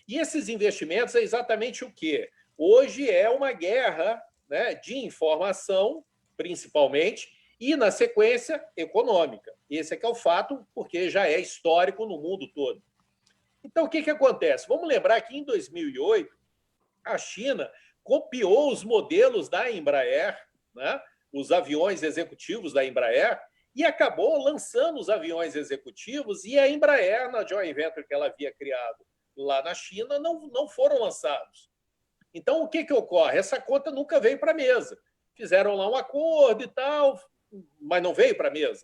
E esses investimentos é exatamente o quê? Hoje é uma guerra, né, de informação, principalmente, e, na sequência, econômica. Esse é que é o fato, porque já é histórico no mundo todo. Então, o que acontece? Vamos lembrar que, em 2008, a China copiou os modelos da Embraer, né, os aviões executivos da Embraer, e acabou lançando os aviões executivos, e a Embraer, na joint venture que ela havia criado lá na China, não foram lançados. Então, o que ocorre? Essa conta nunca veio para a mesa. Fizeram lá um acordo e tal, mas não veio para a mesa.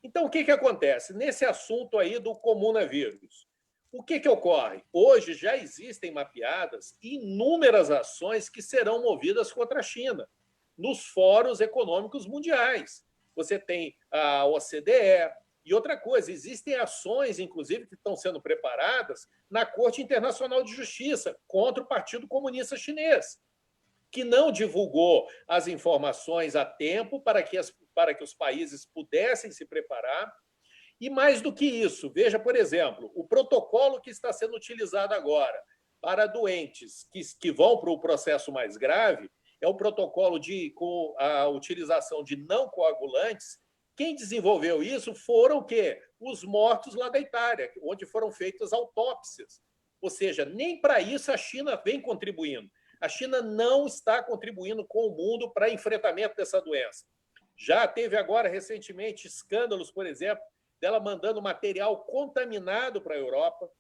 Então, o que acontece? Nesse assunto aí do comunavírus, o que ocorre? Hoje já existem mapeadas inúmeras ações que serão movidas contra a China nos fóruns econômicos mundiais. Você tem a OCDE e outra coisa, existem ações, inclusive, que estão sendo preparadas na Corte Internacional de Justiça contra o Partido Comunista Chinês, que não divulgou as informações a tempo para que os países pudessem se preparar. E mais do que isso, veja, por exemplo, o protocolo que está sendo utilizado agora para doentes que vão para o processo mais grave é o protocolo com a utilização de não coagulantes. Quem desenvolveu isso foram o quê? Os mortos lá da Itália, onde foram feitas autópsias. Ou seja, nem para isso a China vem contribuindo. A China não está contribuindo com o mundo para enfrentamento dessa doença. Já teve agora, recentemente, escândalos, por exemplo, dela mandando material contaminado para a Europa.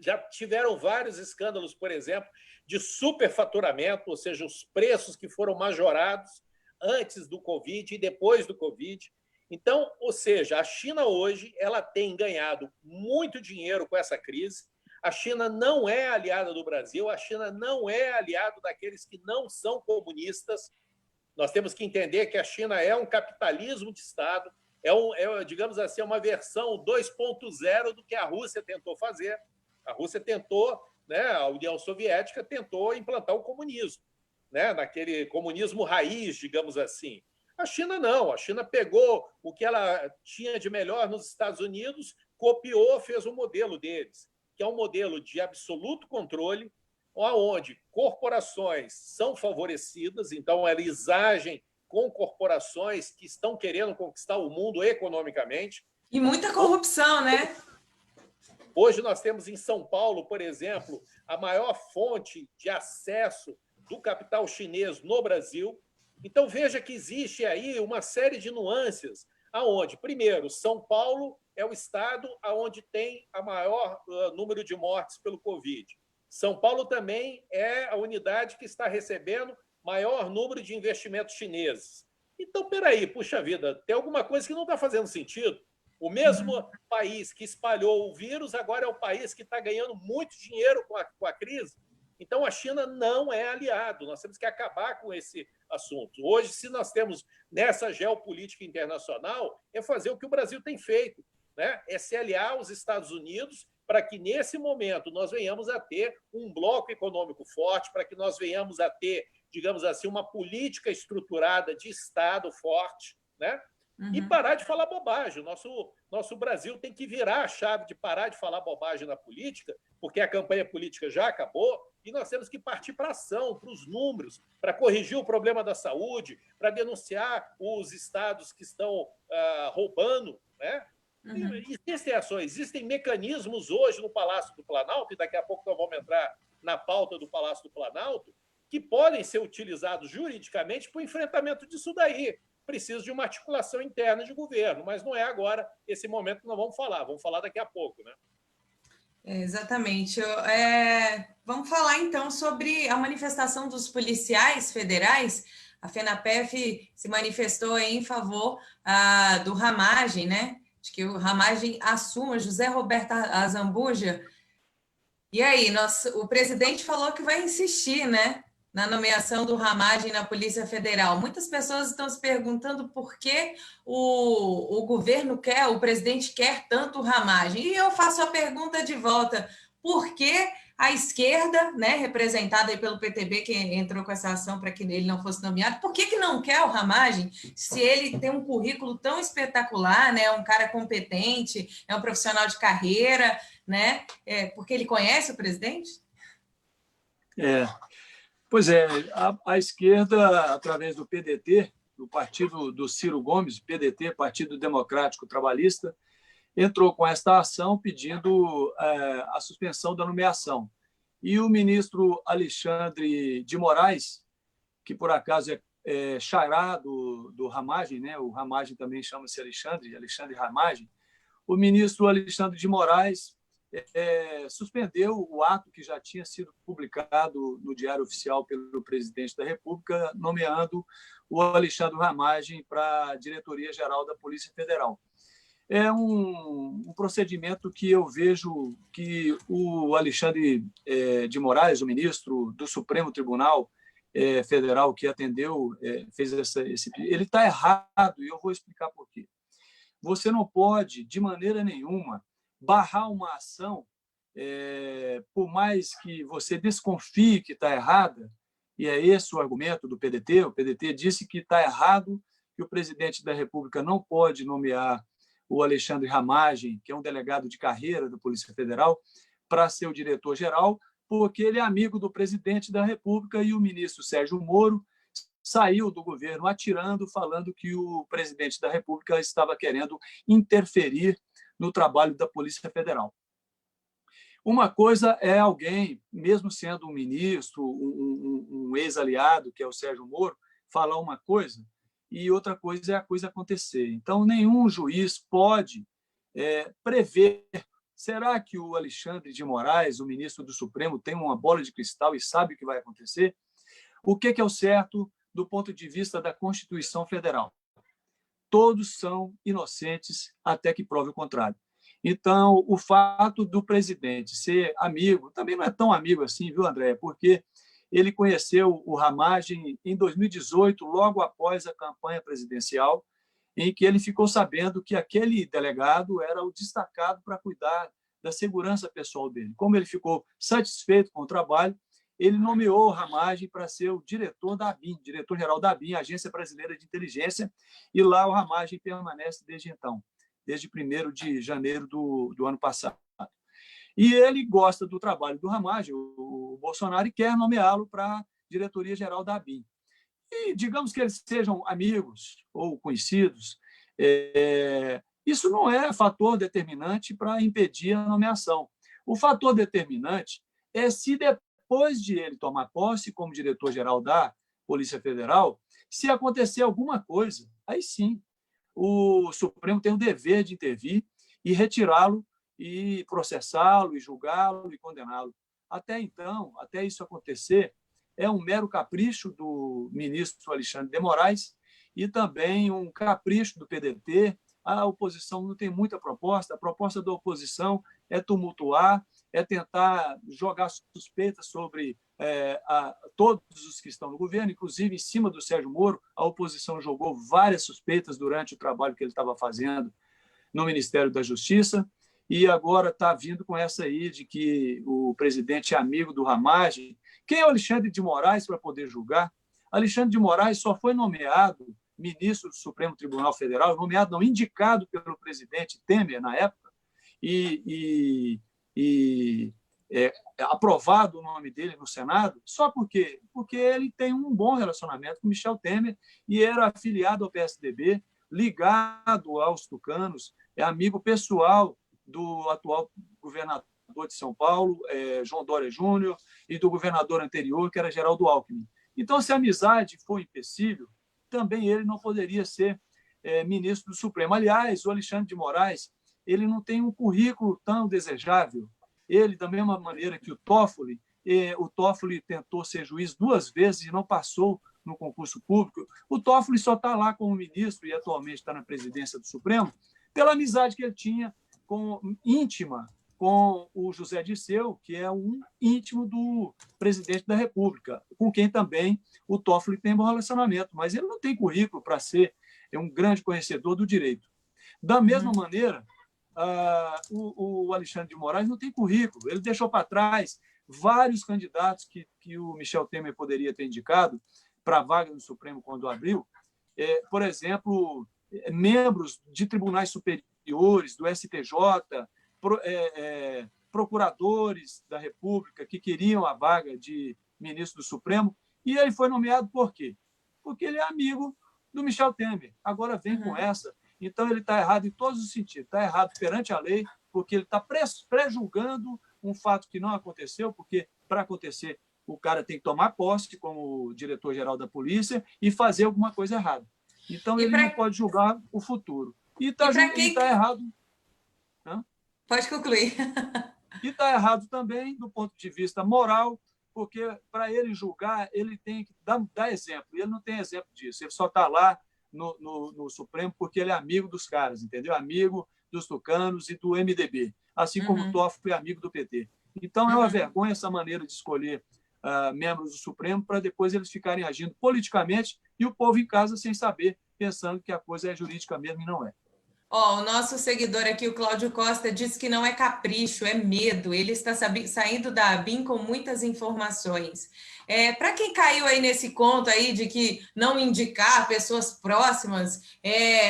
Já tiveram vários escândalos, por exemplo, de superfaturamento, ou seja, os preços que foram majorados antes do Covid e depois do Covid. Então, ou seja, a China hoje ela tem ganhado muito dinheiro com essa crise. A China não é aliada do Brasil, a China não é aliado daqueles que não são comunistas. Nós temos que entender que a China é um capitalismo de Estado, digamos assim, uma versão 2.0 do que a Rússia tentou fazer. A Rússia tentou, né, a União Soviética tentou implantar o comunismo, né, naquele comunismo raiz, digamos assim. A China não, a China pegou o que ela tinha de melhor nos Estados Unidos, copiou, fez um modelo deles, que é um modelo de absoluto controle, onde corporações são favorecidas, então eles agem com corporações que estão querendo conquistar o mundo economicamente. E muita corrupção, né? Hoje nós temos em São Paulo, por exemplo, a maior fonte de acesso do capital chinês no Brasil. Então, veja que existe aí uma série de nuances, aonde, primeiro, São Paulo é o estado onde tem a maior número de mortes pelo Covid. São Paulo também é a unidade que está recebendo maior número de investimentos chineses. Então, peraí, puxa vida, tem alguma coisa que não está fazendo sentido. O mesmo país que espalhou o vírus agora é o país que está ganhando muito dinheiro com a crise. Então, a China não é aliado. Nós temos que acabar com esse assunto. Hoje, se nós temos nessa geopolítica internacional, é fazer o que o Brasil tem feito, né? É se aliar aos Estados Unidos para que, nesse momento, nós venhamos a ter um bloco econômico forte, para que nós venhamos a ter, digamos assim, uma política estruturada de Estado forte, né? E parar de falar bobagem. Nosso Brasil tem que virar a chave de parar de falar bobagem na política, porque a campanha política já acabou, e nós temos que partir para a ação, para os números, para corrigir o problema da saúde, para denunciar os estados que estão roubando, né? Existem ações, existem mecanismos hoje no Palácio do Planalto, e daqui a pouco nós vamos entrar na pauta do Palácio do Planalto, que podem ser utilizados juridicamente para o enfrentamento disso daí. Precisa de uma articulação interna de governo, mas não é agora esse momento que nós vamos falar daqui a pouco, né? Exatamente. Vamos falar, então, sobre a manifestação dos policiais federais. A FENAPEF se manifestou em favor do Ramagem, né? De que o Ramagem assuma, José Roberto Azambuja. E aí, o presidente falou que vai insistir, né, na nomeação do Ramagem na Polícia Federal. Muitas pessoas estão se perguntando por que o governo quer, o presidente quer tanto o Ramagem. E eu faço a pergunta de volta: por que a esquerda, né, representada aí pelo PTB, que entrou com essa ação para que ele não fosse nomeado, por que não quer o Ramagem, se ele tem um currículo tão espetacular, né, um cara competente, é um profissional de carreira, né, porque ele conhece o presidente? Pois é, a esquerda, através do PDT, do partido do Ciro Gomes, PDT, Partido Democrático Trabalhista, entrou com esta ação pedindo a suspensão da nomeação. E o ministro Alexandre de Moraes, que por acaso é xará do Ramagem, né? O Ramagem também chama-se Alexandre Ramagem, o ministro Alexandre de Moraes suspendeu o ato que já tinha sido publicado no Diário Oficial pelo presidente da República, nomeando o Alexandre Ramagem para a Diretoria-Geral da Polícia Federal. É um procedimento que eu vejo que o Alexandre de Moraes, o ministro do Supremo Tribunal Federal que atendeu, fez esse pedido, ele está errado, e eu vou explicar por quê. Você não pode, de maneira nenhuma, barrar uma ação, por mais que você desconfie que está errada, e é esse o argumento do PDT. O PDT disse que está errado, que o presidente da República não pode nomear o Alexandre Ramagem, que é um delegado de carreira da Polícia Federal, para ser o diretor-geral, porque ele é amigo do presidente da República e o ministro Sérgio Moro saiu do governo atirando, falando que o presidente da República estava querendo interferir no trabalho da Polícia Federal. Uma coisa é alguém, mesmo sendo um ministro, um ex-aliado, que é o Sérgio Moro, falar uma coisa, e outra coisa é a coisa acontecer. Então, nenhum juiz pode prever. Será que o Alexandre de Moraes, o ministro do Supremo, tem uma bola de cristal e sabe o que vai acontecer? O que é o certo do ponto de vista da Constituição Federal? Todos são inocentes até que prove o contrário. Então, o fato do presidente ser amigo, também não é tão amigo assim, viu, André? Porque ele conheceu o Ramagem em 2018, logo após a campanha presidencial, em que ele ficou sabendo que aquele delegado era o destacado para cuidar da segurança pessoal dele. Como ele ficou satisfeito com o trabalho, ele nomeou o Ramagem para ser o diretor da ABIN, diretor-geral da ABIN, Agência Brasileira de Inteligência, e lá o Ramagem permanece desde então, desde 1º de janeiro do ano passado. E ele gosta do trabalho do Ramagem, o Bolsonaro, e quer nomeá-lo para a diretoria-geral da ABIN. E digamos que eles sejam amigos ou conhecidos, isso não é fator determinante para impedir a nomeação. O fator determinante é se depois de ele tomar posse como diretor-geral da Polícia Federal, se acontecer alguma coisa, aí sim, o Supremo tem o dever de intervir e retirá-lo e processá-lo, e julgá-lo e condená-lo. Até então, até isso acontecer, é um mero capricho do ministro Alexandre de Moraes e também um capricho do PDT. A oposição não tem muita proposta. A proposta da oposição é tumultuar, é tentar jogar suspeitas sobre todos os que estão no governo, inclusive em cima do Sérgio Moro. A oposição jogou várias suspeitas durante o trabalho que ele estava fazendo no Ministério da Justiça, e agora está vindo com essa aí de que o presidente é amigo do Ramagem. Quem é o Alexandre de Moraes para poder julgar? Alexandre de Moraes só foi nomeado ministro do Supremo Tribunal Federal, nomeado, não, indicado pelo presidente Temer na época, e aprovado o nome dele no Senado, só porque ele tem um bom relacionamento com Michel Temer e era afiliado ao PSDB, ligado aos tucanos, é amigo pessoal do atual governador de São Paulo, João Dória Júnior, e do governador anterior, que era Geraldo Alckmin. Então, se a amizade for empecilho, também ele não poderia ser ministro do Supremo. Aliás, o Alexandre de Moraes, ele não tem um currículo tão desejável. Ele, da mesma maneira que o Toffoli tentou ser juiz 2 vezes e não passou no concurso público. O Toffoli só está lá como ministro e atualmente está na presidência do Supremo pela amizade que ele tinha íntima com o José Dirceu, que é um íntimo do presidente da República, com quem também o Toffoli tem bom relacionamento, mas ele não tem currículo para ser um grande conhecedor do direito. Da mesma maneira, o Alexandre de Moraes não tem currículo, ele deixou para trás vários candidatos que o Michel Temer poderia ter indicado para a vaga no Supremo quando abriu, por exemplo, membros de tribunais superiores, do STJ, procuradores da República que queriam a vaga de ministro do Supremo, e ele foi nomeado por quê? Porque ele é amigo do Michel Temer. Agora vem com essa. Então, ele está errado em todos os sentidos. Está errado perante a lei, porque ele está pré-julgando um fato que não aconteceu, porque, para acontecer, o cara tem que tomar posse como diretor-geral da polícia e fazer alguma coisa errada. Então, ele não pode julgar o futuro. E está errado. Pode concluir. E está errado também do ponto de vista moral, porque para ele julgar, ele tem que dar exemplo. E ele não tem exemplo disso. Ele só está lá no Supremo porque ele é amigo dos caras, entendeu? Amigo dos tucanos e do MDB, assim como o Toffoli é amigo do PT. Então, é uma vergonha essa maneira de escolher membros do Supremo para depois eles ficarem agindo politicamente e o povo em casa sem saber, pensando que a coisa é jurídica mesmo e não é. Ó, o nosso seguidor aqui, o Cláudio Costa, disse que não é capricho, é medo. Ele está saindo da ABIN com muitas informações. Para quem caiu aí nesse conto aí de que não indicar pessoas próximas,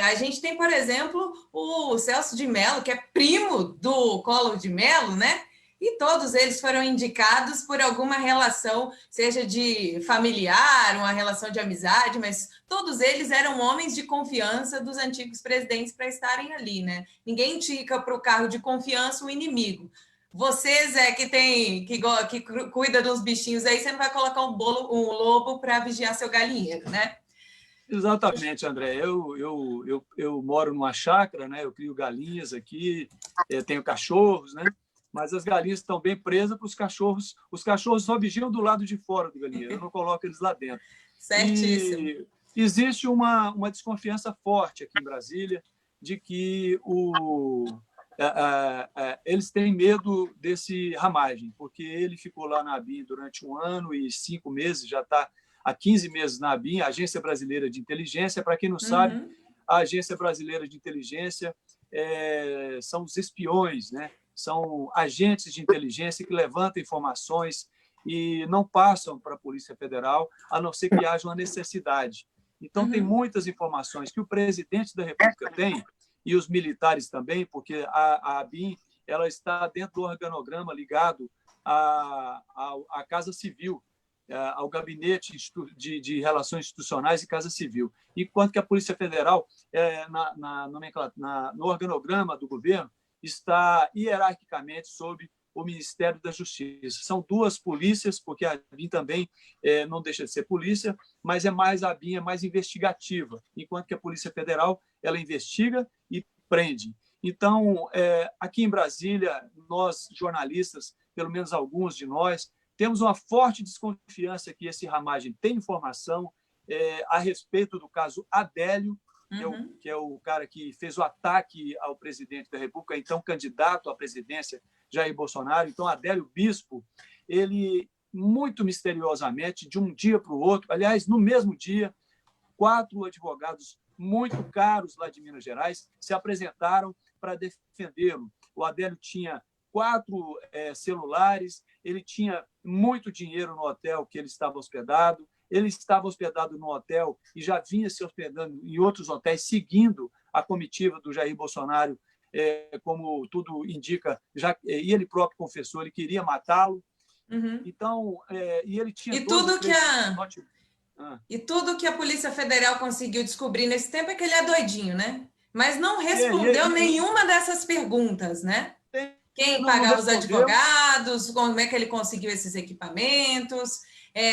a gente tem, por exemplo, o Celso de Mello, que é primo do Collor de Mello, né? E todos eles foram indicados por alguma relação, seja de familiar, uma relação de amizade, mas todos eles eram homens de confiança dos antigos presidentes para estarem ali, né? Ninguém indica para o cargo de confiança o inimigo. Você, Zé, que cuida dos bichinhos aí, você não vai colocar um lobo para vigiar seu galinheiro, né? Exatamente, André. Eu moro numa chácara, né? Eu crio galinhas aqui, tenho cachorros, né? Mas as galinhas estão bem presas para os cachorros. Os cachorros só vigiam do lado de fora do galinheiro, eu não coloco eles lá dentro. Certíssimo. E existe uma desconfiança forte aqui em Brasília de que eles têm medo desse Ramagem, porque ele ficou lá na ABIN durante 1 ano e 5 meses, já está há 15 meses na ABIN, a Agência Brasileira de Inteligência. Para quem não sabe, a Agência Brasileira de Inteligência são os espiões, né? São agentes de inteligência que levantam informações e não passam para a Polícia Federal, a não ser que haja uma necessidade. Então, tem muitas informações que o presidente da República tem, e os militares também, porque a ABIN ela está dentro do organograma ligado à Casa Civil, ao Gabinete de Relações Institucionais e Casa Civil. Enquanto que a Polícia Federal, no organograma do governo, está hierarquicamente sob o Ministério da Justiça. São 2 polícias, porque a ABIN também não deixa de ser polícia, mas a ABIN é mais investigativa, enquanto que a Polícia Federal ela investiga e prende. Então, aqui em Brasília, nós, jornalistas, pelo menos alguns de nós, temos uma forte desconfiança que esse Ramagem tem informação a respeito do caso Adélio, que é o cara que fez o ataque ao presidente da República, então candidato à presidência, Jair Bolsonaro. Então, Adélio Bispo, ele, muito misteriosamente, de um dia para o outro, aliás, no mesmo dia, 4 advogados muito caros lá de Minas Gerais se apresentaram para defendê-lo. O Adélio tinha 4 celulares, ele tinha muito dinheiro no hotel que ele estava hospedado, ele estava hospedado no hotel e já vinha se hospedando em outros hotéis, seguindo a comitiva do Jair Bolsonaro, como tudo indica, e ele próprio confessou, ele queria matá-lo. Então, e ele tinha E tudo que a Polícia Federal conseguiu descobrir nesse tempo é que ele é doidinho, né? Mas não respondeu nenhuma dessas perguntas, né? Quem pagava os advogados, como é que ele conseguiu esses equipamentos,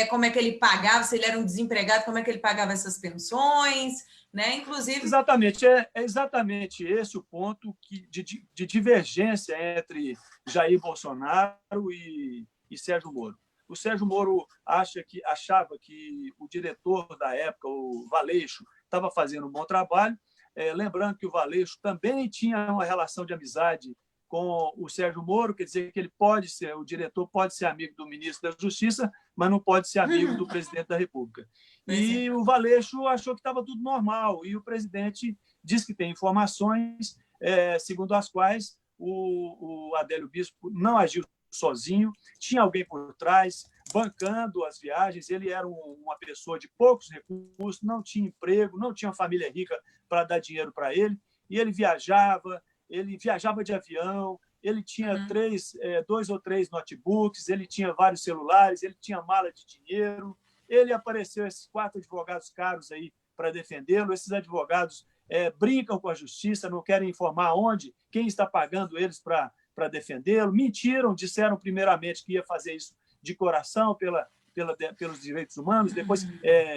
como é que ele pagava, se ele era um desempregado, como é que ele pagava essas pensões, né? Inclusive... Exatamente, é exatamente esse o ponto de divergência entre Jair Bolsonaro e Sérgio Moro. O Sérgio Moro achava que o diretor da época, o Valeixo, estava fazendo um bom trabalho, lembrando que o Valeixo também tinha uma relação de amizade com o Sérgio Moro, quer dizer que o diretor pode ser amigo do ministro da Justiça, mas não pode ser amigo do presidente da República. E o Valeixo achou que estava tudo normal, e o presidente diz que tem informações segundo as quais o Adélio Bispo não agiu sozinho, tinha alguém por trás, bancando as viagens, ele era uma pessoa de poucos recursos, não tinha emprego, não tinha uma família rica para dar dinheiro para ele, e ele viajava de avião, ele tinha 2 ou 3 notebooks, ele tinha vários celulares, ele tinha mala de dinheiro, ele apareceu esses 4 advogados caros aí para defendê-lo, esses advogados brincam com a justiça, não querem informar quem está pagando eles para defendê-lo, mentiram, disseram primeiramente que ia fazer isso de coração pelos direitos humanos, depois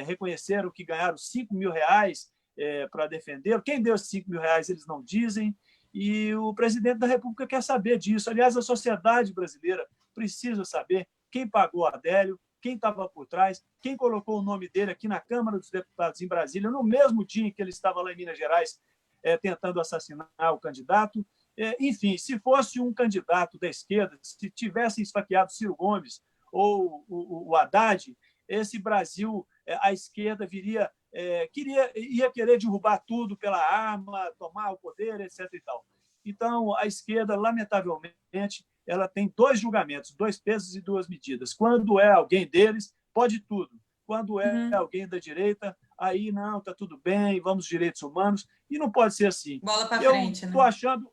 reconheceram que ganharam R$5.000 para defendê-lo. Quem deu esses R$5.000 eles não dizem, e o presidente da República quer saber disso. Aliás, a sociedade brasileira precisa saber quem pagou Adélio, quem estava por trás, quem colocou o nome dele aqui na Câmara dos Deputados em Brasília, no mesmo dia em que ele estava lá em Minas Gerais tentando assassinar o candidato. Enfim, se fosse um candidato da esquerda, se tivesse esfaqueado Ciro Gomes ou o Haddad, esse Brasil, a esquerda viria ia querer derrubar tudo pela arma, tomar o poder, etc. E tal. Então, a esquerda, lamentavelmente, ela tem dois julgamentos, dois pesos e duas medidas. Quando é alguém deles, pode tudo. Quando é alguém da direita, aí não, está tudo bem, vamos direitos humanos, e não pode ser assim. Bola para frente, né?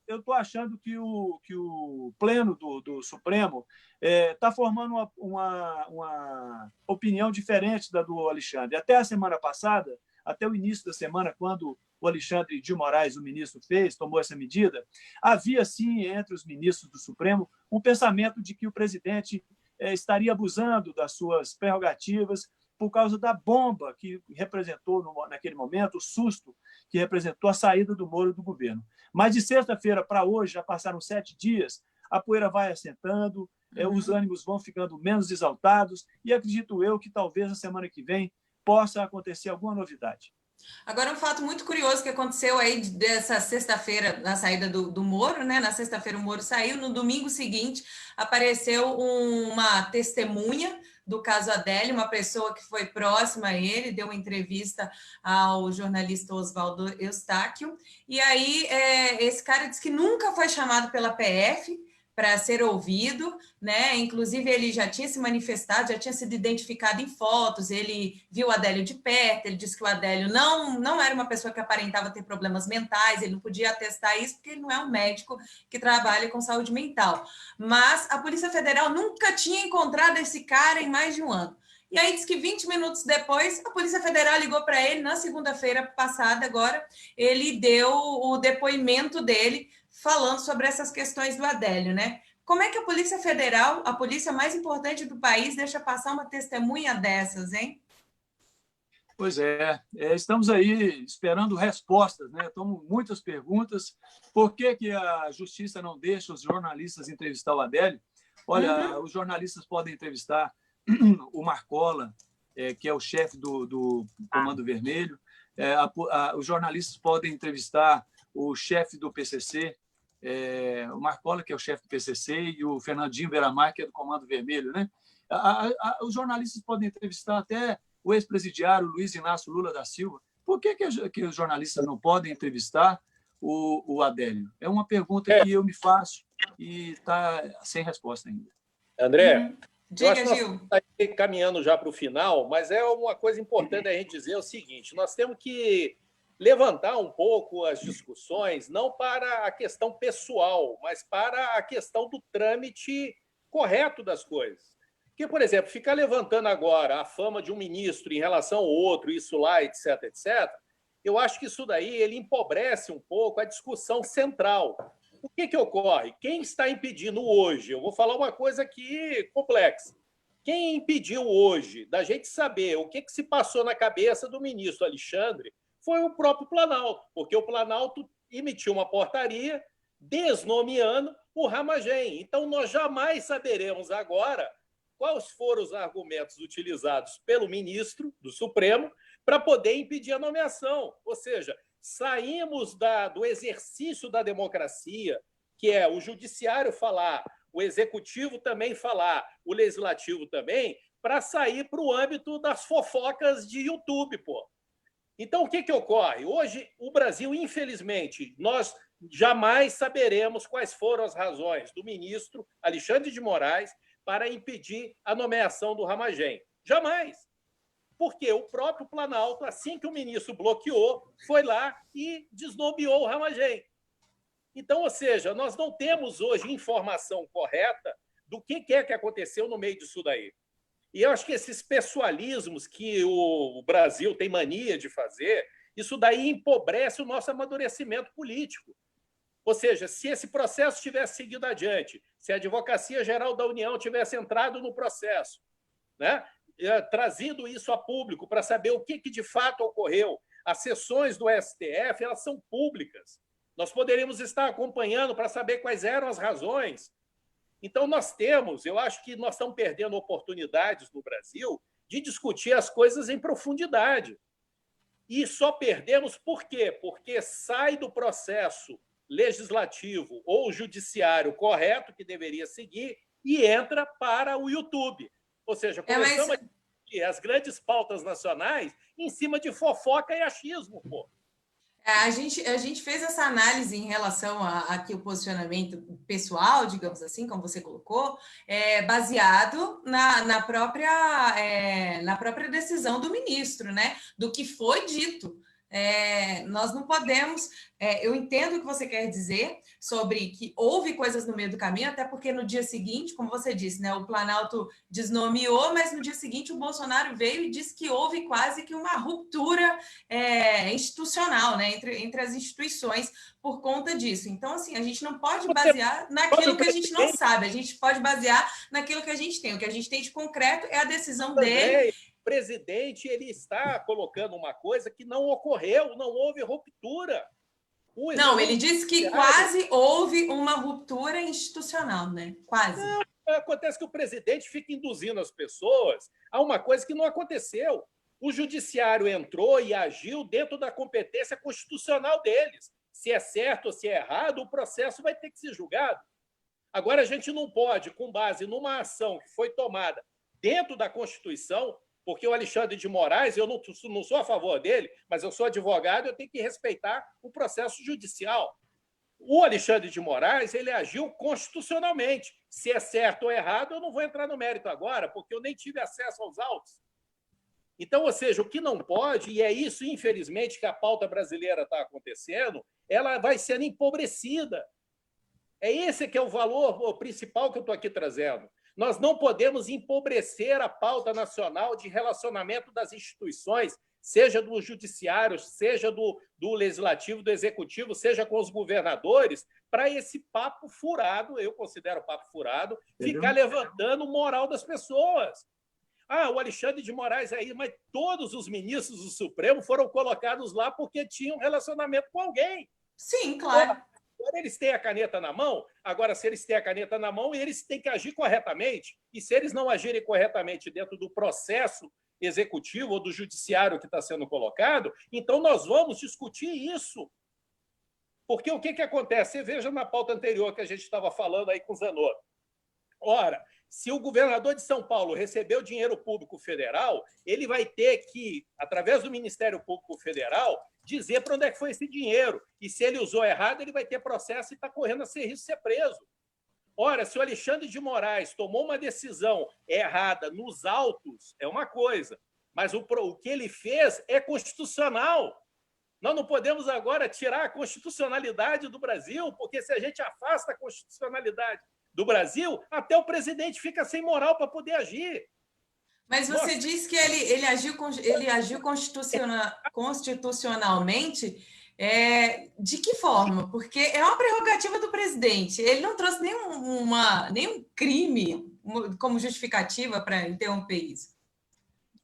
Eu estou achando que o pleno do Supremo está formando uma opinião diferente da do Alexandre. Até a semana passada, até o início da semana, quando o Alexandre de Moraes, o ministro, tomou essa medida, havia, sim, entre os ministros do Supremo, um pensamento de que o presidente estaria abusando das suas prerrogativas por causa da bomba que representou, naquele momento, o susto que representou a saída do Moro do governo. Mas de sexta-feira para hoje, já passaram 7 dias, a poeira vai assentando, os ânimos vão ficando menos exaltados, e acredito eu que talvez na semana que vem possa acontecer alguma novidade. Agora, um fato muito curioso que aconteceu aí dessa sexta-feira, na saída do Moro, né? Na sexta-feira o Moro saiu, no domingo seguinte apareceu uma testemunha do caso Adélio, uma pessoa que foi próxima a ele, deu uma entrevista ao jornalista Oswaldo Eustáquio, e aí esse cara disse que nunca foi chamado pela PF para ser ouvido, né? Inclusive ele já tinha se manifestado, já tinha sido identificado em fotos, ele viu o Adélio de perto, ele disse que o Adélio não era uma pessoa que aparentava ter problemas mentais, ele não podia atestar isso porque ele não é um médico que trabalha com saúde mental. Mas a Polícia Federal nunca tinha encontrado esse cara em mais de um ano. E aí diz que 20 minutos depois, a Polícia Federal ligou para ele, na segunda-feira passada agora, ele deu o depoimento dele, falando sobre essas questões do Adélio, né? Como é que a Polícia Federal, a polícia mais importante do país, deixa passar uma testemunha dessas, hein? Pois estamos aí esperando respostas, né? Estamos muitas perguntas. Por que a Justiça não deixa os jornalistas entrevistar o Adélio? Olha, os jornalistas podem entrevistar o Marcola, que é o chefe do Comando Vermelho. Os jornalistas podem entrevistar o chefe do PCC, o Marcola, que é o chefe do PCC, e o Fernandinho Beiramar, que é do Comando Vermelho, né? Os jornalistas podem entrevistar até o ex-presidiário Luiz Inácio Lula da Silva. Por que os jornalistas não podem entrevistar o Adélio? É uma pergunta que eu me faço e está sem resposta ainda. André, Diga, Gil. Nós estamos caminhando já para o final, mas é uma coisa importante a gente dizer o seguinte: nós temos que levantar um pouco as discussões, não para a questão pessoal, mas para a questão do trâmite correto das coisas. Porque, por exemplo, ficar levantando agora a fama de um ministro em relação ao outro, isso lá, etc., etc., eu acho que isso daí ele empobrece um pouco a discussão central. O que ocorre? Quem está impedindo hoje? Eu vou falar uma coisa aqui complexa. Quem impediu hoje da gente saber o que se passou na cabeça do ministro Alexandre foi o próprio Planalto, porque o Planalto emitiu uma portaria desnomeando o Ramagem. Então, nós jamais saberemos agora quais foram os argumentos utilizados pelo ministro do Supremo para poder impedir a nomeação. Ou seja, saímos do exercício da democracia, que é o judiciário falar, o executivo também falar, o legislativo também, para sair para o âmbito das fofocas de YouTube, pô. Então, o que ocorre? Hoje, o Brasil, infelizmente, nós jamais saberemos quais foram as razões do ministro Alexandre de Moraes para impedir a nomeação do Ramagem. Jamais. Porque o próprio Planalto, assim que o ministro bloqueou, foi lá e desnomeou o Ramagem. Então, ou seja, nós não temos hoje informação correta do que é que aconteceu no meio disso daí. E eu acho que esses pessoalismos que o Brasil tem mania de fazer, isso daí empobrece o nosso amadurecimento político. Ou seja, se esse processo tivesse seguido adiante, se a Advocacia Geral da União tivesse entrado no processo, né, trazido isso a público para saber o que de fato ocorreu, as sessões do STF elas são públicas. Nós poderíamos estar acompanhando para saber quais eram as razões. Então, eu acho que nós estamos perdendo oportunidades no Brasil de discutir as coisas em profundidade. E só perdemos por quê? Porque sai do processo legislativo ou judiciário correto que deveria seguir e entra para o YouTube. Ou seja, começamos a as grandes pautas nacionais em cima de fofoca e achismo, pô. A gente fez essa análise em relação aqui o posicionamento pessoal, digamos assim, como você colocou, baseado na própria decisão do ministro, né? Do que foi dito. Nós não podemos. Eu entendo o que você quer dizer sobre que houve coisas no meio do caminho, até porque no dia seguinte, como você disse, né, o Planalto desnomeou, mas no dia seguinte o Bolsonaro veio e disse que houve quase que uma ruptura institucional, né, entre as instituições por conta disso. Então, assim, a gente não pode basear naquilo que a gente não sabe, a gente pode basear naquilo que a gente tem. O que a gente tem de concreto é a decisão dele. O presidente ele está colocando uma coisa que não ocorreu, não houve ruptura. Não, ele disse que quase houve uma ruptura institucional, né? Quase. Não, acontece que o presidente fica induzindo as pessoas a uma coisa que não aconteceu. O judiciário entrou e agiu dentro da competência constitucional deles. Se é certo ou se é errado, o processo vai ter que ser julgado. Agora, a gente não pode, com base numa ação que foi tomada dentro da Constituição, porque o Alexandre de Moraes, eu não sou a favor dele, mas eu sou advogado, eu tenho que respeitar o processo judicial. O Alexandre de Moraes ele agiu constitucionalmente. Se é certo ou errado, eu não vou entrar no mérito agora, porque eu nem tive acesso aos autos. Então, ou seja, o que não pode, e é isso, infelizmente, que a pauta brasileira está acontecendo, ela vai sendo empobrecida. É esse que é o valor principal que eu estou aqui trazendo. Nós não podemos empobrecer a pauta nacional de relacionamento das instituições, seja do judiciário, seja do legislativo, do executivo, seja com os governadores, para esse papo furado, eu considero papo furado, ficar levantando moral das pessoas. O Alexandre de Moraes aí, mas todos os ministros do Supremo foram colocados lá porque tinham relacionamento com alguém. Sim, claro. Agora eles têm a caneta na mão, agora se eles têm a caneta na mão, eles têm que agir corretamente, e se eles não agirem corretamente dentro do processo executivo ou do judiciário que está sendo colocado, então nós vamos discutir isso. Porque o que acontece? Você veja na pauta anterior que a gente estava falando aí com o Zanotto. Ora, se o governador de São Paulo recebeu dinheiro público federal, ele vai ter que, através do Ministério Público Federal, dizer para onde é que foi esse dinheiro. E se ele usou errado, ele vai ter processo e está correndo a ser risco de ser preso. Ora, se o Alexandre de Moraes tomou uma decisão errada nos autos, é uma coisa, mas o que ele fez é constitucional. Nós não podemos agora tirar a constitucionalidade do Brasil, porque se a gente afasta a constitucionalidade do Brasil, até o presidente fica sem moral para poder agir. Mas você diz que ele agiu constitucionalmente, de que forma? Porque é uma prerrogativa do presidente. Ele não trouxe nenhum crime como justificativa para interromper isso.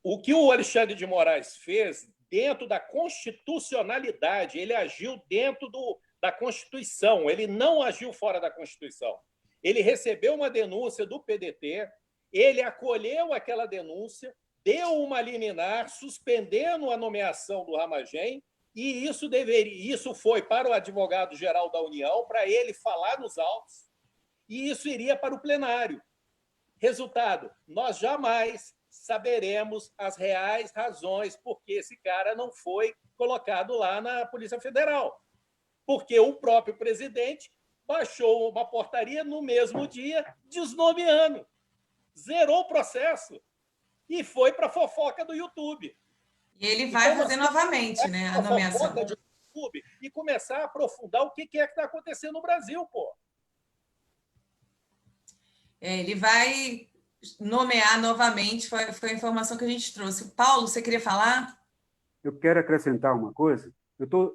O que o Alexandre de Moraes fez dentro da constitucionalidade, ele agiu dentro da Constituição, ele não agiu fora da Constituição. Ele recebeu uma denúncia do PDT, ele acolheu aquela denúncia, deu uma liminar, suspendendo a nomeação do Ramagem, e isso foi para o advogado-geral da União, para ele falar nos autos, e isso iria para o plenário. Resultado, nós jamais saberemos as reais razões por que esse cara não foi colocado lá na Polícia Federal. Porque o próprio presidente baixou uma portaria no mesmo dia, desnomeando. Zerou o processo e foi para a fofoca do YouTube. E ele vai fazer novamente, né, a nomeação. Do YouTube e começar a aprofundar o que é que está acontecendo no Brasil, pô. Ele vai nomear novamente, foi a informação que a gente trouxe. Paulo, você queria falar? Eu quero acrescentar uma coisa.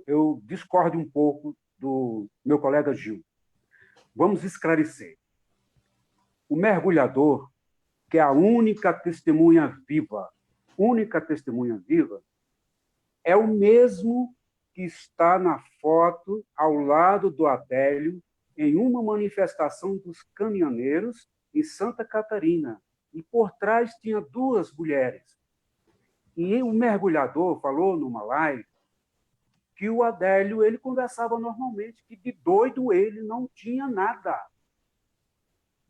Eu discordo um pouco do meu colega Gil. Vamos esclarecer. O mergulhador, que é a única testemunha viva, é o mesmo que está na foto ao lado do Adélio em uma manifestação dos caminhoneiros em Santa Catarina. E por trás tinha duas mulheres. E o mergulhador falou numa live que o Adélio ele conversava normalmente, que de doido ele não tinha nada.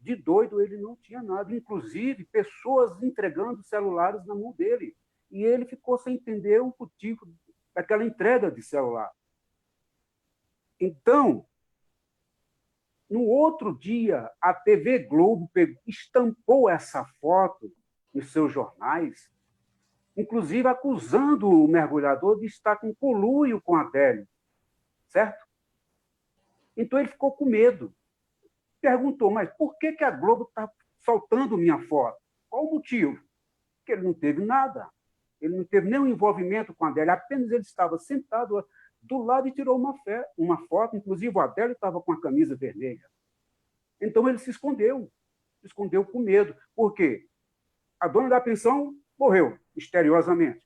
De doido ele não tinha nada, inclusive pessoas entregando celulares na mão dele. E ele ficou sem entender o motivo daquela entrega de celular. Então, no outro dia, a TV Globo estampou essa foto nos seus jornais, inclusive acusando o mergulhador de estar com conluio com Adélio, certo? Então ele ficou com medo. Perguntou, mas por que a Globo está soltando minha foto? Qual o motivo? Porque ele não teve nada. Ele não teve nenhum envolvimento com a Adélio, apenas ele estava sentado do lado e tirou uma foto, inclusive o Adélio estava com a camisa vermelha. Então ele se escondeu com medo. Por quê? A dona da pensão morreu misteriosamente.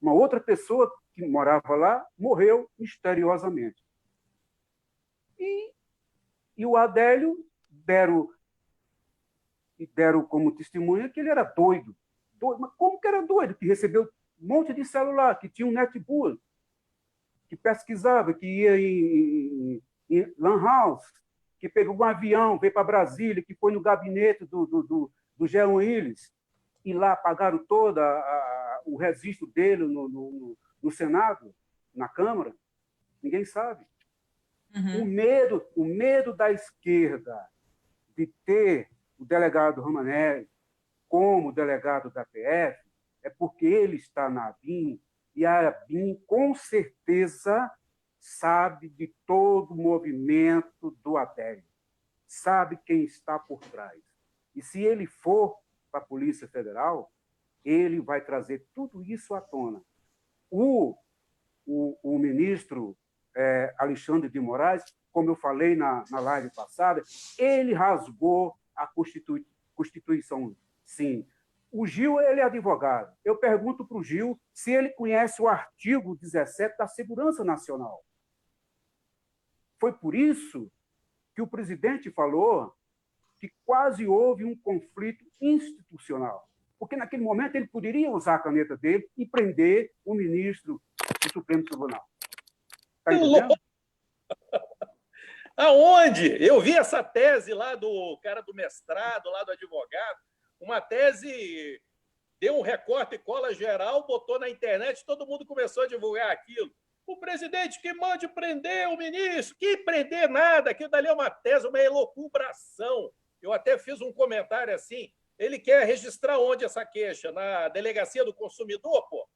Uma outra pessoa que morava lá morreu misteriosamente. E o Adélio deram como testemunha que ele era doido. Mas como que era doido? Que recebeu um monte de celular, que tinha um netbook, que pesquisava, que ia em lan house, que pegou um avião, veio para Brasília, que foi no gabinete do Jean Willis, e lá pagaram todo o registro dele no Senado, na Câmara. Ninguém sabe. Uhum. O medo da esquerda de ter o delegado Romanelli como delegado da PF é porque ele está na ABIN, e a ABIN, com certeza, sabe de todo o movimento do Adélio, sabe quem está por trás. E se ele for para a Polícia Federal, ele vai trazer tudo isso à tona. O ministro Alexandre de Moraes, como eu falei na live passada, ele rasgou a Constituição, sim. O Gil, ele é advogado. Eu pergunto para o Gil se ele conhece o artigo 17 da Segurança Nacional. Foi por isso que o presidente falou que quase houve um conflito institucional. Porque, naquele momento, ele poderia usar a caneta dele e prender o ministro do Supremo Tribunal. Está entendendo? Aonde? Eu vi essa tese lá do cara do mestrado, lá do advogado, uma tese, deu um recorte e cola geral, botou na internet, todo mundo começou a divulgar aquilo. O presidente que mande prender o ministro, que prender nada, aquilo dali é uma tese, uma elucubração. Eu até fiz um comentário assim, ele quer registrar onde essa queixa? Na Delegacia do Consumidor, pô?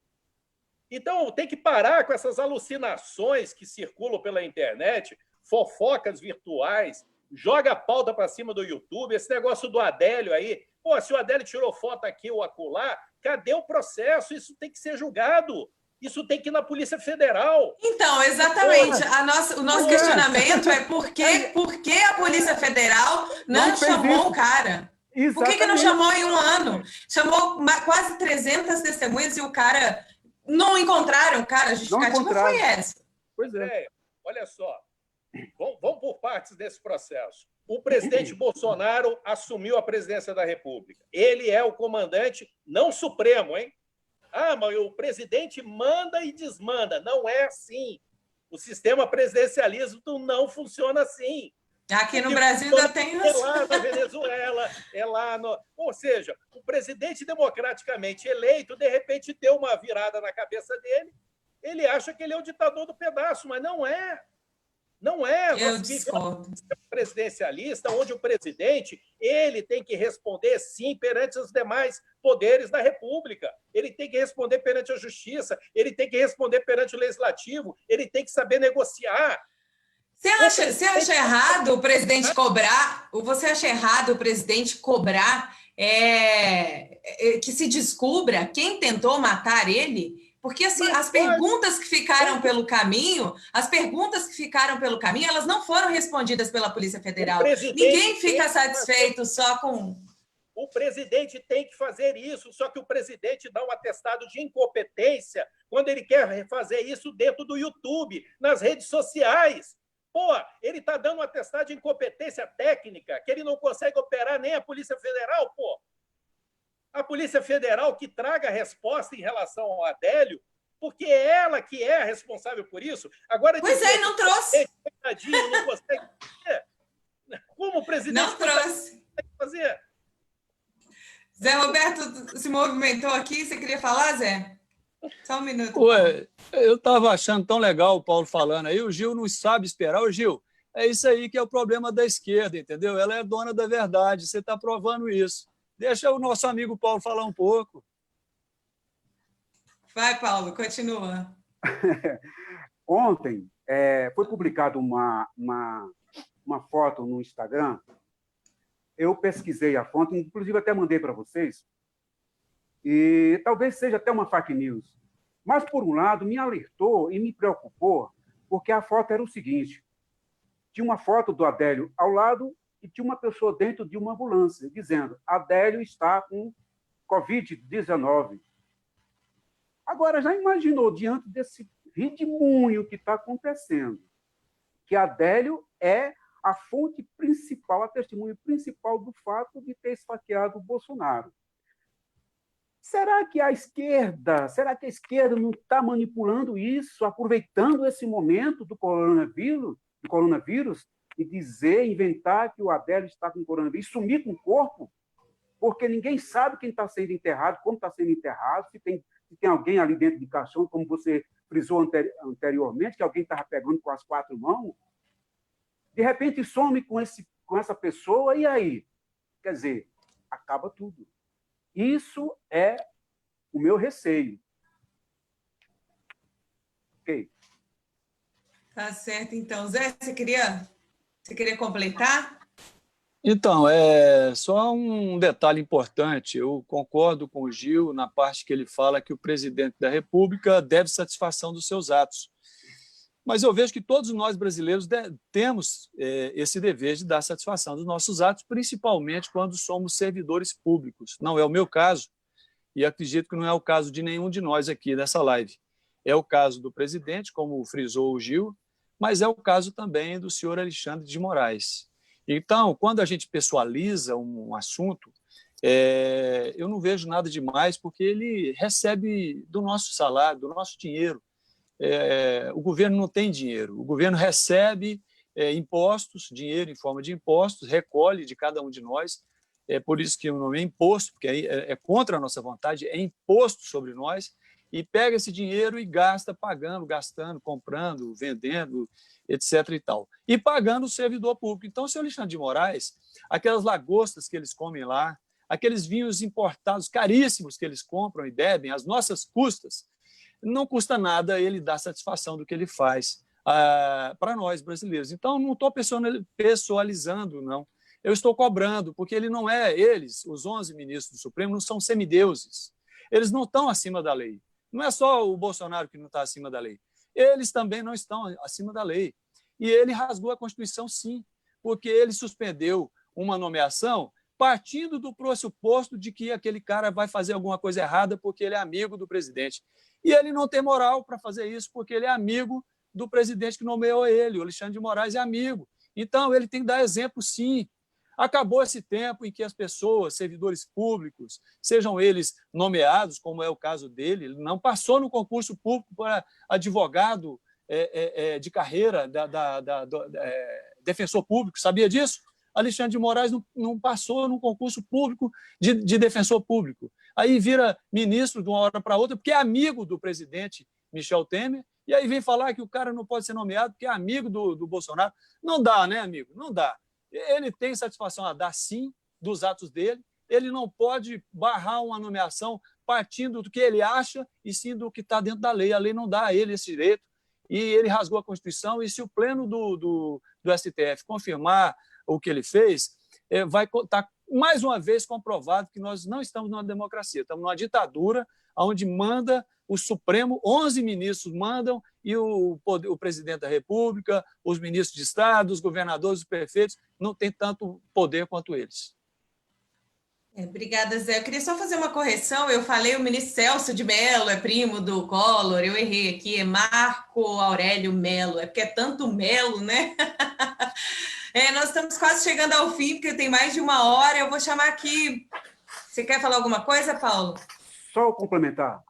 Então, tem que parar com essas alucinações que circulam pela internet, fofocas virtuais, joga a pauta para cima do YouTube, esse negócio do Adélio aí. Pô, se o Adélio tirou foto aqui ou acolá, cadê o processo? Isso tem que ser julgado. Isso tem que ir na Polícia Federal. Então, exatamente. O nosso questionamento é por que a Polícia Federal não chamou o cara? Exatamente. Por que não chamou em um ano? Chamou quase 300 testemunhas e o cara... Não encontraram o cara? A justificativa foi essa. Pois é. Olha só. Vamos por partes desse processo. O presidente Bolsonaro assumiu a presidência da República. Ele é o comandante, não supremo, hein? Ah, mas o presidente manda e desmanda. Não é assim. O sistema presidencialismo não funciona assim. Aqui no Brasil ainda tem... É lá na Venezuela, é lá no... Ou seja, o presidente democraticamente eleito, de repente, deu uma virada na cabeça dele, ele acha que ele é o ditador do pedaço, mas não é. Não é. Eu discordo. Presidencialista, onde o presidente ele tem que responder, sim, perante os demais poderes da República. Ele tem que responder perante a Justiça, ele tem que responder perante o Legislativo, ele tem que saber negociar. Você acha errado o presidente cobrar? Você acha errado o presidente cobrar que se descubra quem tentou matar ele? Porque assim, as perguntas que ficaram pelo caminho, elas não foram respondidas pela Polícia Federal. Ninguém fica satisfeito só com... O presidente tem que fazer isso, só que o presidente dá um atestado de incompetência quando ele quer fazer isso dentro do YouTube, nas redes sociais. Pô, ele está dando um atestado de incompetência técnica, que ele não consegue operar nem a Polícia Federal, pô. A Polícia Federal que traga a resposta em relação ao Adélio, porque é ela que é a responsável por isso. Agora, pois é, não trouxe. Não consegue. Como o presidente Não trouxe. fazer? Zé Roberto se movimentou aqui. Você queria falar, Zé? Só um minuto. Ué, eu estava achando tão legal o Paulo falando aí, o Gil não sabe esperar. Ô, Gil, é isso aí que é o problema da esquerda, entendeu? Ela é dona da verdade, você está provando isso. Deixa o nosso amigo Paulo falar um pouco. Vai, Paulo, continua. Ontem foi publicada uma foto no Instagram. Eu pesquisei a fonte, inclusive até mandei para vocês, e talvez seja até uma fake news. Mas, por um lado, me alertou e me preocupou, porque a foto era o seguinte: tinha uma foto do Adélio ao lado e tinha uma pessoa dentro de uma ambulância, dizendo: Adélio está com Covid-19. Agora, já imaginou, diante desse redemoinho que está acontecendo, que Adélio é a fonte principal, a testemunha principal do fato de ter esfaqueado o Bolsonaro? Será que a esquerda não está manipulando isso, aproveitando esse momento do coronavírus e inventar que o Adélio está com coronavírus e sumir com o corpo? Porque ninguém sabe quem está sendo enterrado, como está sendo enterrado, se tem alguém ali dentro de caixão, como você frisou anteriormente, que alguém estava pegando com as 4 mãos. De repente some com essa pessoa, e aí? Quer dizer, acaba tudo. Isso é o meu receio. Ok. Tá certo, então. Zé, você queria completar? Então, só um detalhe importante. Eu concordo com o Gil na parte que ele fala que o presidente da República deve satisfação dos seus atos. Mas eu vejo que todos nós brasileiros temos esse dever de dar satisfação dos nossos atos, principalmente quando somos servidores públicos. Não é o meu caso, e acredito que não é o caso de nenhum de nós aqui nessa live. É o caso do presidente, como frisou o Gil, mas é o caso também do senhor Alexandre de Moraes. Então, quando a gente pessoaliza um assunto, eu não vejo nada demais, porque ele recebe do nosso salário, do nosso dinheiro. O governo não tem dinheiro, o governo recebe impostos, dinheiro em forma de impostos, recolhe de cada um de nós, por isso que o nome é imposto, porque é contra a nossa vontade, é imposto sobre nós, e pega esse dinheiro e gasta pagando, gastando, comprando, vendendo, etc. e tal. E pagando o servidor público. Então, o senhor Alexandre de Moraes, aquelas lagostas que eles comem lá, aqueles vinhos importados caríssimos que eles compram e bebem, às nossas custas, não custa nada ele dar satisfação do que ele faz para nós brasileiros. Então, não estou pessoalizando, não. Eu estou cobrando, porque eles, os 11 ministros do Supremo, não são semideuses. Eles não estão acima da lei. Não é só o Bolsonaro que não está acima da lei. Eles também não estão acima da lei. E ele rasgou a Constituição, sim, porque ele suspendeu uma nomeação partindo do pressuposto de que aquele cara vai fazer alguma coisa errada porque ele é amigo do presidente. E ele não tem moral para fazer isso porque ele é amigo do presidente que nomeou ele. O Alexandre de Moraes é amigo. Então, ele tem que dar exemplo, sim. Acabou esse tempo em que as pessoas, servidores públicos, sejam eles nomeados, como é o caso dele, ele não passou no concurso público para advogado de carreira, defensor público, sabia disso? Alexandre de Moraes não passou no concurso público de defensor público. Aí vira ministro de uma hora para outra, porque é amigo do presidente Michel Temer, e aí vem falar que o cara não pode ser nomeado porque é amigo do Bolsonaro. Não dá, né, amigo? Não dá. Ele tem satisfação a dar, sim, dos atos dele. Ele não pode barrar uma nomeação partindo do que ele acha e sim do que está dentro da lei. A lei não dá a ele esse direito. E ele rasgou a Constituição. E se o pleno do STF confirmar o que ele fez, vai estar mais uma vez comprovado que nós não estamos numa democracia. Estamos numa ditadura onde manda o Supremo, 11 ministros mandam, e o presidente da República, os ministros de Estado, os governadores, os prefeitos, não têm tanto poder quanto eles. Obrigada, Zé. Eu queria só fazer uma correção. Eu falei o ministro Celso de Mello, é primo do Collor, eu errei aqui, é Marco Aurélio Mello, é porque é tanto Mello, né? Nós estamos quase chegando ao fim, porque tem mais de 1 hora. Eu vou chamar aqui. Você quer falar alguma coisa, Paulo? Só complementar.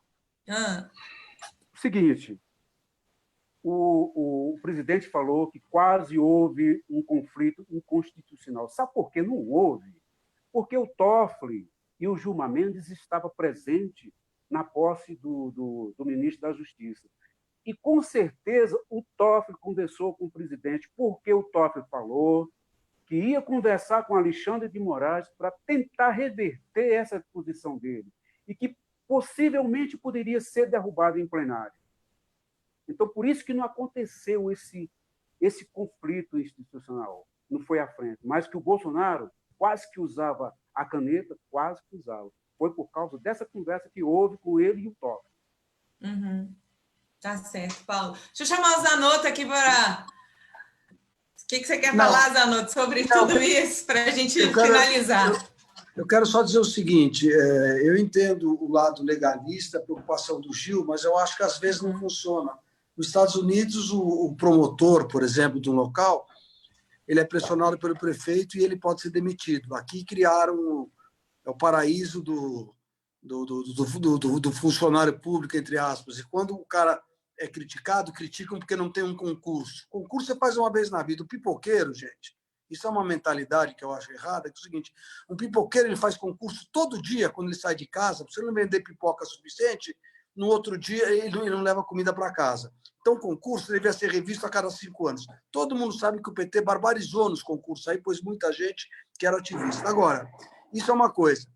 O seguinte, o presidente falou que quase houve um conflito inconstitucional. Sabe por que não houve? Porque o Toffoli e o Gilmar Mendes estavam presentes na posse do ministro da Justiça. E, com certeza, o Toffoli conversou com o presidente, porque o Toffoli falou que ia conversar com Alexandre de Moraes para tentar reverter essa posição dele e que possivelmente poderia ser derrubado em plenário. Então, por isso que não aconteceu esse conflito institucional, não foi à frente, mas que o Bolsonaro quase que usava a caneta, quase que usava. Foi por causa dessa conversa que houve com ele e o Toffoli. Uhum. Tá certo, Paulo. Deixa eu chamar o Zanotto aqui para... O que você quer falar, Zanotto, sobre tudo isso, para a gente finalizar? Eu quero só dizer o seguinte, eu entendo o lado legalista, a preocupação do Gil, mas eu acho que às vezes não funciona. Nos Estados Unidos, o promotor, por exemplo, de um local, ele é pressionado pelo prefeito e ele pode ser demitido. Aqui criaram o paraíso do funcionário público, entre aspas, e quando o cara é criticado, criticam porque não tem um concurso. Concurso você faz uma vez na vida. O pipoqueiro, gente, isso é uma mentalidade que eu acho errada, que é o seguinte, um pipoqueiro ele faz concurso todo dia, quando ele sai de casa, se ele não vender pipoca suficiente, no outro dia ele não leva comida para casa. Então, o concurso devia ser revisto a cada 5 anos. Todo mundo sabe que o PT barbarizou nos concursos, aí pôs muita gente que era ativista. Agora, isso é uma coisa.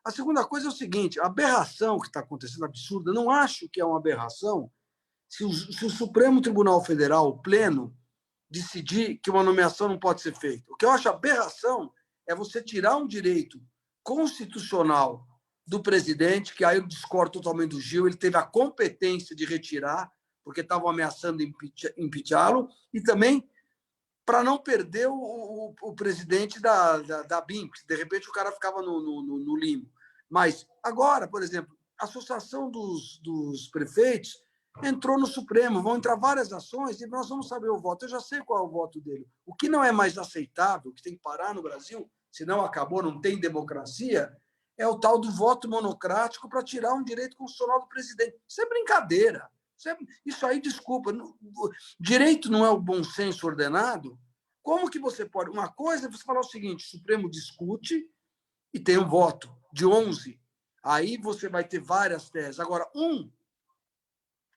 A segunda coisa é o seguinte, a aberração que está acontecendo, absurda, não acho que é uma aberração se o Supremo Tribunal Federal, o Pleno, decidir que uma nomeação não pode ser feita. O que eu acho aberração é você tirar um direito constitucional do presidente, que aí eu discordo totalmente do Gil, ele teve a competência de retirar, porque estavam ameaçando impeachá-lo, e também para não perder o presidente da BIM, que de repente o cara ficava no limbo. Mas agora, por exemplo, a Associação dos Prefeitos entrou no Supremo, vão entrar várias ações e nós vamos saber o voto. Eu já sei qual é o voto dele. O que não é mais aceitável, que tem que parar no Brasil, senão acabou, não tem democracia, é o tal do voto monocrático para tirar um direito constitucional do presidente. Isso é brincadeira. Isso aí, desculpa, direito não é o bom senso ordenado? Como que você pode... Uma coisa é você falar o seguinte, o Supremo discute e tem um voto de 11. Aí você vai ter várias teses. Agora,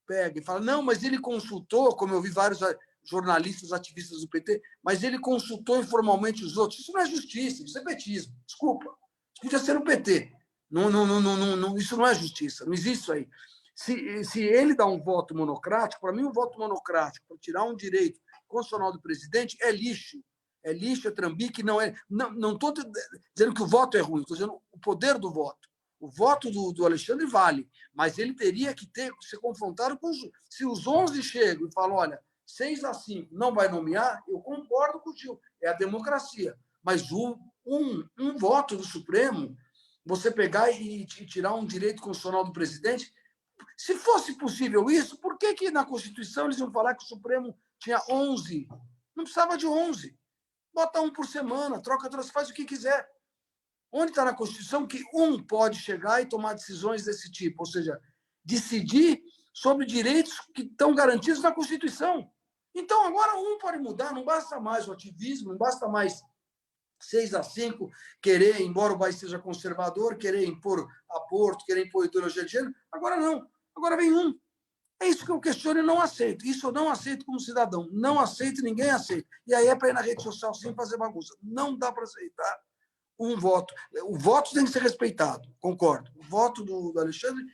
pega e fala, não, mas ele consultou, como eu vi vários jornalistas ativistas do PT, mas ele consultou informalmente os outros. Isso não é justiça, isso é petismo. Desculpa. Isso podia ser o PT. Isso não é justiça, não existe isso aí. Se ele dá um voto monocrático, para mim, um voto monocrático para tirar um direito constitucional do presidente é lixo. É lixo, é trambique, não é. Não estou dizendo que o voto é ruim, estou dizendo o poder do voto. O voto do Alexandre vale, mas ele teria que ser confrontado com se os 11 chegam e falam, olha, 6-5 não vai nomear, eu concordo com o Gil, é a democracia. Mas um voto do Supremo, você pegar e tirar um direito constitucional do presidente, se fosse possível isso, por que na Constituição eles iam falar que o Supremo tinha 11? Não precisava de 11. Bota um por semana, troca, faz o que quiser. Onde está na Constituição que pode chegar e tomar decisões desse tipo? Ou seja, decidir sobre direitos que estão garantidos na Constituição. Então, agora pode mudar, não basta mais o ativismo, não basta mais 6-5 querer, embora o país seja conservador, querer impor aborto, querer impor ideologia de gênero. Agora não, agora vem É isso que eu questiono e não aceito. Isso eu não aceito como cidadão. Não aceito e ninguém aceita. E aí é para ir na rede social sem fazer bagunça. Não dá para aceitar um voto. O voto tem que ser respeitado, concordo. O voto do Alexandre,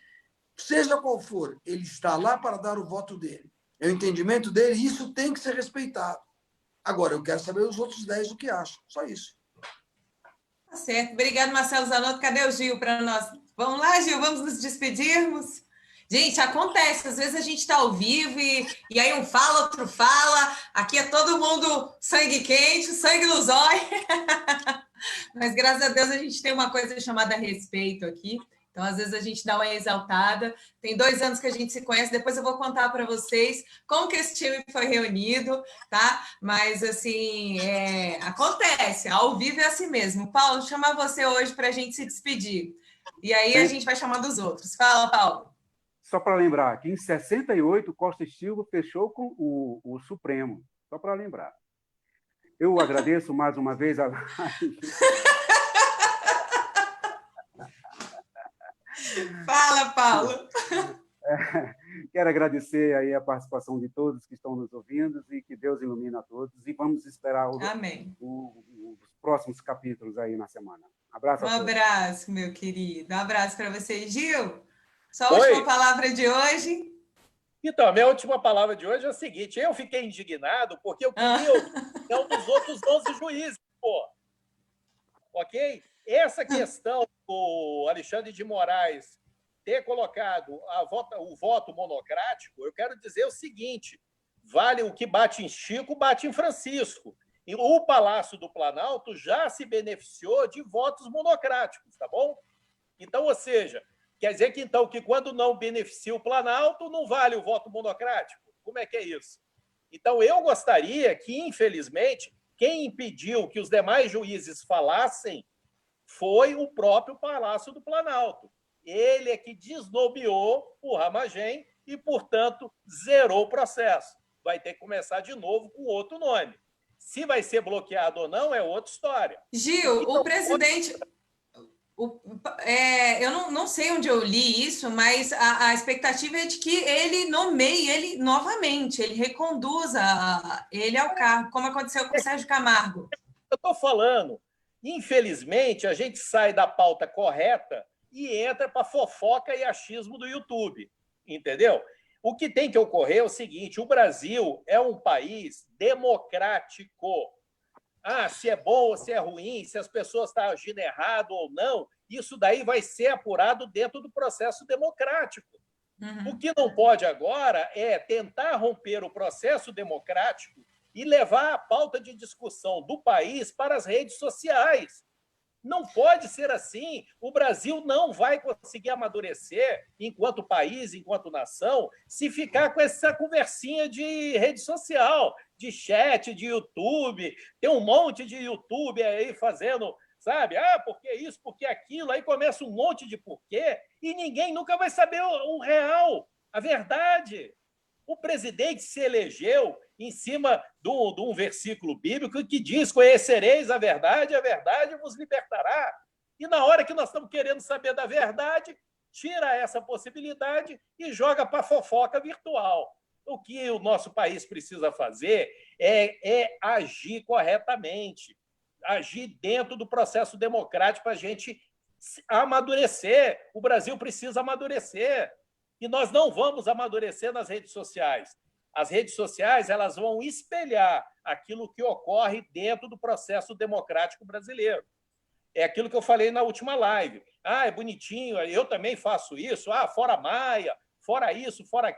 seja qual for, ele está lá para dar o voto dele. É o entendimento dele e isso tem que ser respeitado. Agora, eu quero saber os outros 10 o que acham. Só isso. Tá certo. Obrigado, Marcelo Zanotto. Cadê o Gil para nós? Vamos lá, Gil, vamos nos despedirmos? Gente, acontece, às vezes a gente está ao vivo e aí um fala, outro fala. Aqui é todo mundo sangue quente, sangue no zóio. Mas, graças a Deus, a gente tem uma coisa chamada respeito aqui. Então, às vezes, a gente dá uma exaltada. Tem 2 anos que a gente se conhece. Depois eu vou contar para vocês como que esse time foi reunido, tá? Mas, assim, acontece. Ao vivo é assim mesmo. Paulo, vou chamar você hoje para a gente se despedir. E aí a gente vai chamando os outros. Fala, Paulo. Só para lembrar que, em 68, Costa e Silva fechou com o Supremo. Só para lembrar. Eu agradeço mais uma vez a live. Fala, Paulo. Quero agradecer aí a participação de todos que estão nos ouvindo e que Deus ilumine a todos. E vamos esperar os próximos capítulos aí na semana. Abraço a todos. Um abraço, meu querido. Um abraço para você, Gil. Só a última palavra de hoje. Então, a minha última palavra de hoje é o seguinte: eu fiquei indignado porque eu queria ouvir um dos outros 11 juízes, pô. Ok? Essa questão do Alexandre de Moraes ter colocado o voto monocrático, eu quero dizer o seguinte: vale o que bate em Chico, bate em Francisco. E o Palácio do Planalto já se beneficiou de votos monocráticos, tá bom? Então, ou seja, quer dizer que, então, que quando não beneficia o Planalto, não vale o voto monocrático? Como é que é isso? Então, eu gostaria que, infelizmente, quem impediu que os demais juízes falassem foi o próprio Palácio do Planalto. Ele é que desnomeou o Ramagem e, portanto, zerou o processo. Vai ter que começar de novo com outro nome. Se vai ser bloqueado ou não é outra história. Gil, então, o presidente... eu não sei onde eu li isso, mas a expectativa é de que ele nomeie ele novamente, ele reconduza ele ao cargo, como aconteceu com o Sérgio Camargo. Eu estou falando, infelizmente, a gente sai da pauta correta e entra para fofoca e achismo do YouTube, entendeu? O que tem que ocorrer é o seguinte: o Brasil é um país democrático. Se é bom ou se é ruim, se as pessoas estão agindo errado ou não, isso daí vai ser apurado dentro do processo democrático. Uhum. O que não pode agora é tentar romper o processo democrático e levar a pauta de discussão do país para as redes sociais. Não pode ser assim. O Brasil não vai conseguir amadurecer enquanto país, enquanto nação, se ficar com essa conversinha de rede social, de chat, de YouTube. Tem um monte de YouTube aí fazendo, sabe? Porque isso, porque aquilo. Aí começa um monte de porquê e ninguém nunca vai saber o real, a verdade. O presidente se elegeu em cima de um versículo bíblico que diz: conhecereis a verdade vos libertará. E na hora que nós estamos querendo saber da verdade, tira essa possibilidade e joga para a fofoca virtual. O que o nosso país precisa fazer é agir corretamente, agir dentro do processo democrático para a gente amadurecer. O Brasil precisa amadurecer. E nós não vamos amadurecer nas redes sociais. As redes sociais, elas vão espelhar aquilo que ocorre dentro do processo democrático brasileiro. É aquilo que eu falei na última live. É bonitinho, eu também faço isso. Fora Maia, fora isso, fora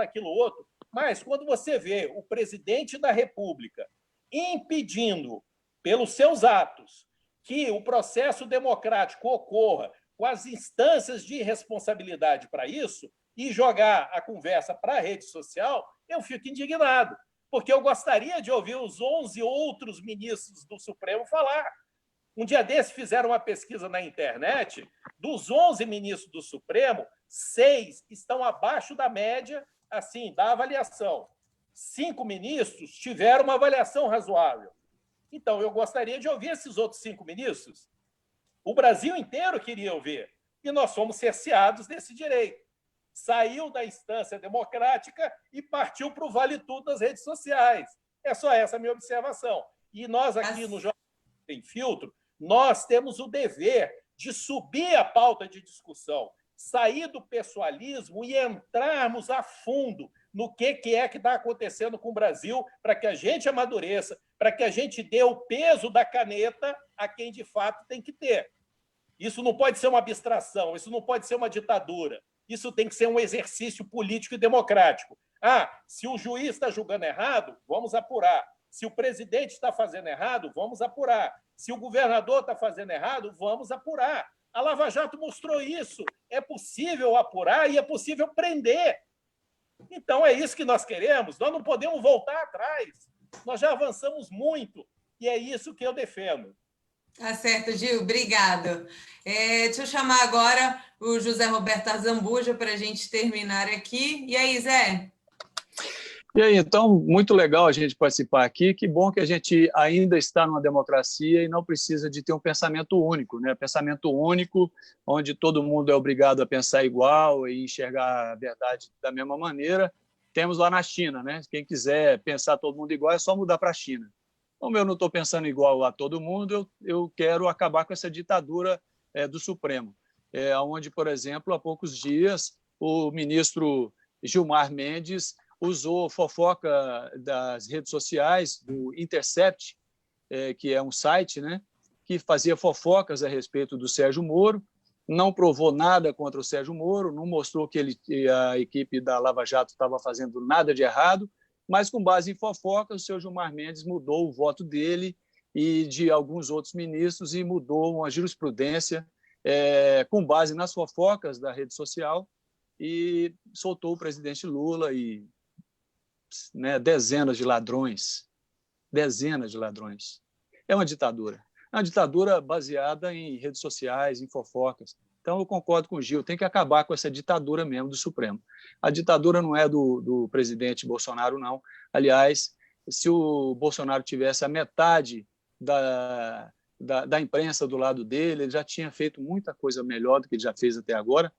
aquilo outro. Mas quando você vê o presidente da República impedindo, pelos seus atos, que o processo democrático ocorra com as instâncias de responsabilidade para isso, e jogar a conversa para a rede social, eu fico indignado, porque eu gostaria de ouvir os 11 outros ministros do Supremo falar. Um dia desse fizeram uma pesquisa na internet, dos 11 ministros do Supremo, 6 estão abaixo da média, assim, da avaliação. 5 ministros tiveram uma avaliação razoável. Então, eu gostaria de ouvir esses outros 5 ministros. O Brasil inteiro queria ouvir, e nós somos cerceados desse direito. Saiu da instância democrática e partiu para o vale tudo das redes sociais. É só essa a minha observação. E nós aqui no Jornal Sem Filtro, nós temos o dever de subir a pauta de discussão, sair do pessoalismo e entrarmos a fundo no que é que está acontecendo com o Brasil para que a gente amadureça, para que a gente dê o peso da caneta a quem de fato tem que ter. Isso não pode ser uma abstração, isso não pode ser uma ditadura. Isso tem que ser um exercício político e democrático. Se o juiz está julgando errado, vamos apurar. Se o presidente está fazendo errado, vamos apurar. Se o governador está fazendo errado, vamos apurar. A Lava Jato mostrou isso. É possível apurar e é possível prender. Então, é isso que nós queremos. Nós não podemos voltar atrás. Nós já avançamos muito. E é isso que eu defendo. Tá certo, Gil. Obrigado. Deixa eu chamar agora o José Roberto Azambuja para a gente terminar aqui. E aí, Zé? E aí, então, muito legal a gente participar aqui. Que bom que a gente ainda está numa democracia e não precisa de ter um pensamento único, né? Pensamento único, onde todo mundo é obrigado a pensar igual e enxergar a verdade da mesma maneira. Temos lá na China, né? Quem quiser pensar todo mundo igual é só mudar para a China. Como eu não estou pensando igual a todo mundo, eu quero acabar com essa ditadura do Supremo, onde, por exemplo, há poucos dias, o ministro Gilmar Mendes usou fofoca das redes sociais, do Intercept, que é um site, né, que fazia fofocas a respeito do Sérgio Moro, não provou nada contra o Sérgio Moro, não mostrou que a equipe da Lava Jato estava fazendo nada de errado, mas, com base em fofocas, o senhor Gilmar Mendes mudou o voto dele e de alguns outros ministros e mudou uma jurisprudência com base nas fofocas da rede social e soltou o presidente Lula e dezenas de ladrões. É uma ditadura baseada em redes sociais, em fofocas. Então, eu concordo com o Gil, tem que acabar com essa ditadura mesmo do Supremo. A ditadura não é do presidente Bolsonaro, não. Aliás, se o Bolsonaro tivesse a metade da imprensa do lado dele, ele já tinha feito muita coisa melhor do que ele já fez até agora.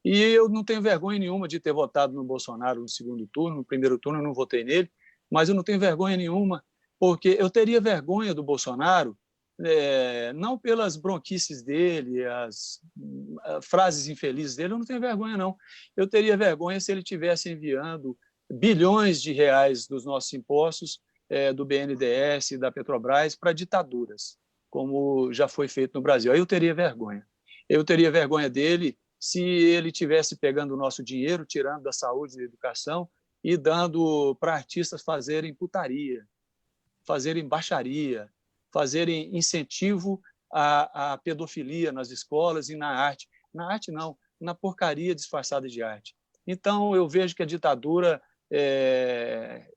E eu não tenho vergonha nenhuma de ter votado no Bolsonaro no segundo turno. No primeiro turno eu não votei nele, mas eu não tenho vergonha nenhuma, porque eu teria vergonha do Bolsonaro, não pelas bronquices dele, as frases infelizes dele, eu não tenho vergonha, não. Eu teria vergonha se ele estivesse enviando bilhões de reais dos nossos impostos, do BNDES e da Petrobras, para ditaduras, como já foi feito no Brasil. Aí eu teria vergonha. Eu teria vergonha dele se ele estivesse pegando o nosso dinheiro, tirando da saúde e da educação e dando para artistas fazerem putaria, fazerem baixaria, fazerem incentivo à pedofilia nas escolas e na arte. Na arte, não, na porcaria disfarçada de arte. Então, eu vejo que a ditadura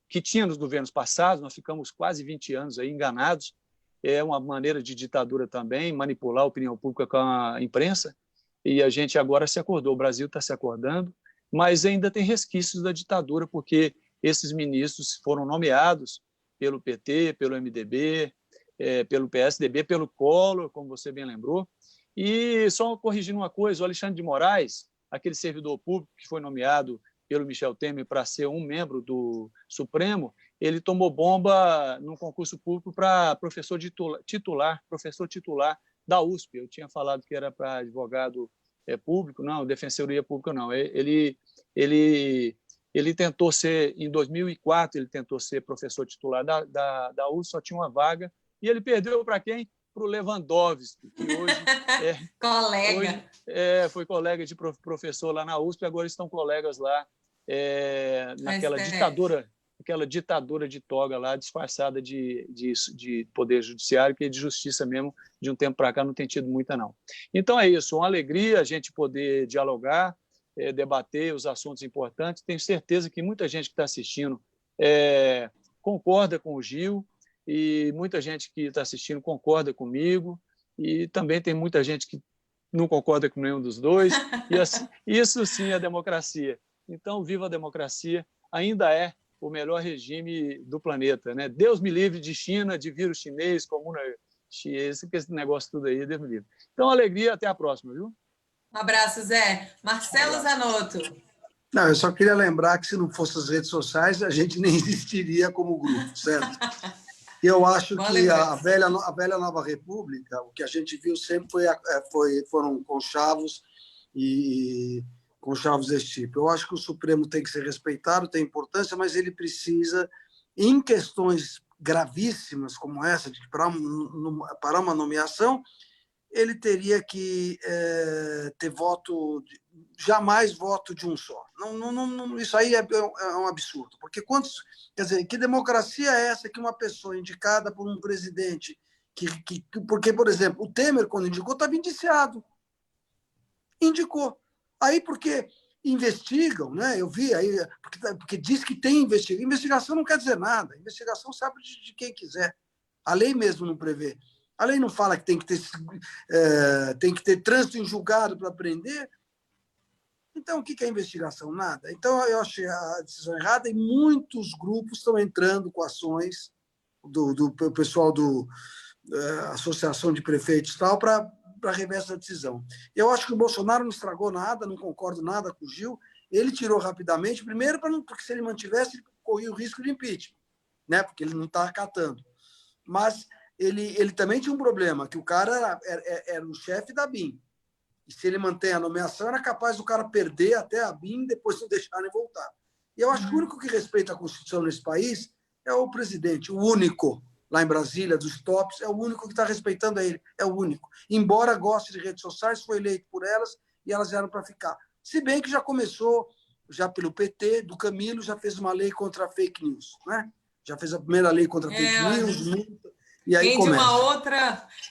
que tinha nos governos passados, nós ficamos quase 20 anos aí enganados, é uma maneira de ditadura também, manipular a opinião pública com a imprensa, e a gente agora se acordou, o Brasil está se acordando, mas ainda tem resquícios da ditadura, porque esses ministros foram nomeados pelo PT, pelo MDB, pelo PSDB, pelo Collor, como você bem lembrou. E só corrigindo uma coisa, o Alexandre de Moraes, aquele servidor público que foi nomeado pelo Michel Temer para ser um membro do Supremo, ele tomou bomba num concurso público para professor titular da USP. Eu tinha falado que era para advogado público, não, defensoria pública não. Ele tentou ser, em 2004, ele tentou ser professor titular da USP, só tinha uma vaga, e ele perdeu para quem? Para o Lewandowski, que hoje colega. Hoje, foi colega de professor lá na USP, agora estão colegas lá naquela ditadura de toga lá, disfarçada de poder judiciário, que é de justiça mesmo, de um tempo para cá não tem tido muita, não. Então é isso, uma alegria a gente poder dialogar, debater os assuntos importantes. Tenho certeza que muita gente que está assistindo concorda com o Gil, e muita gente que está assistindo concorda comigo, e também tem muita gente que não concorda com nenhum dos dois, e assim, isso sim é democracia. Então, viva a democracia, ainda é o melhor regime do planeta, né? Deus me livre de China, de vírus chinês, comuna chinesa, esse negócio tudo aí, Deus me livre. Então, alegria, até a próxima, viu? Um abraço, Zé. Marcelo Zanotto. Não, eu só queria lembrar que se não fossem as redes sociais, a gente nem existiria como grupo, certo? Eu acho que a velha Nova República, o que a gente viu sempre foram conchavos e conchavos desse tipo. Eu acho que o Supremo tem que ser respeitado, tem importância, mas ele precisa, em questões gravíssimas como essa, para uma nomeação, ele teria que ter jamais voto de um só. Não, isso aí é um absurdo, porque quer dizer, que democracia é essa que uma pessoa indicada por um presidente porque, por exemplo, o Temer, quando indicou, estava indicou. Aí, porque investigam, né? Eu vi aí, porque diz que tem investigação. Investigação não quer dizer nada. Investigação sabe de quem quiser. A lei mesmo não prevê. A lei não fala que tem que ter trânsito em julgado para prender. Então, o que é investigação? Nada. Então, eu achei a decisão errada e muitos grupos estão entrando com ações do pessoal da Associação de Prefeitos e tal para rever essa decisão. Eu acho que o Bolsonaro não estragou nada, não concordo nada com o Gil. Ele tirou rapidamente, primeiro, porque se ele mantivesse, ele corria o risco de impeachment, né? Porque ele não está acatando. Mas ele também tinha um problema, que o cara era o chefe da BIM. E se ele mantém a nomeação, era capaz do cara perder até a BIM e depois não deixarem voltar. E eu acho que o único que respeita a Constituição nesse país é o presidente, o único, lá em Brasília, dos tops, é o único que está respeitando a ele, é o único. Embora goste de redes sociais, foi eleito por elas e elas eram para ficar. Se bem que já começou, já pelo PT, do Camilo, já fez uma lei contra a fake news, né? Já fez a primeira lei contra a fake news, e aí rende começa.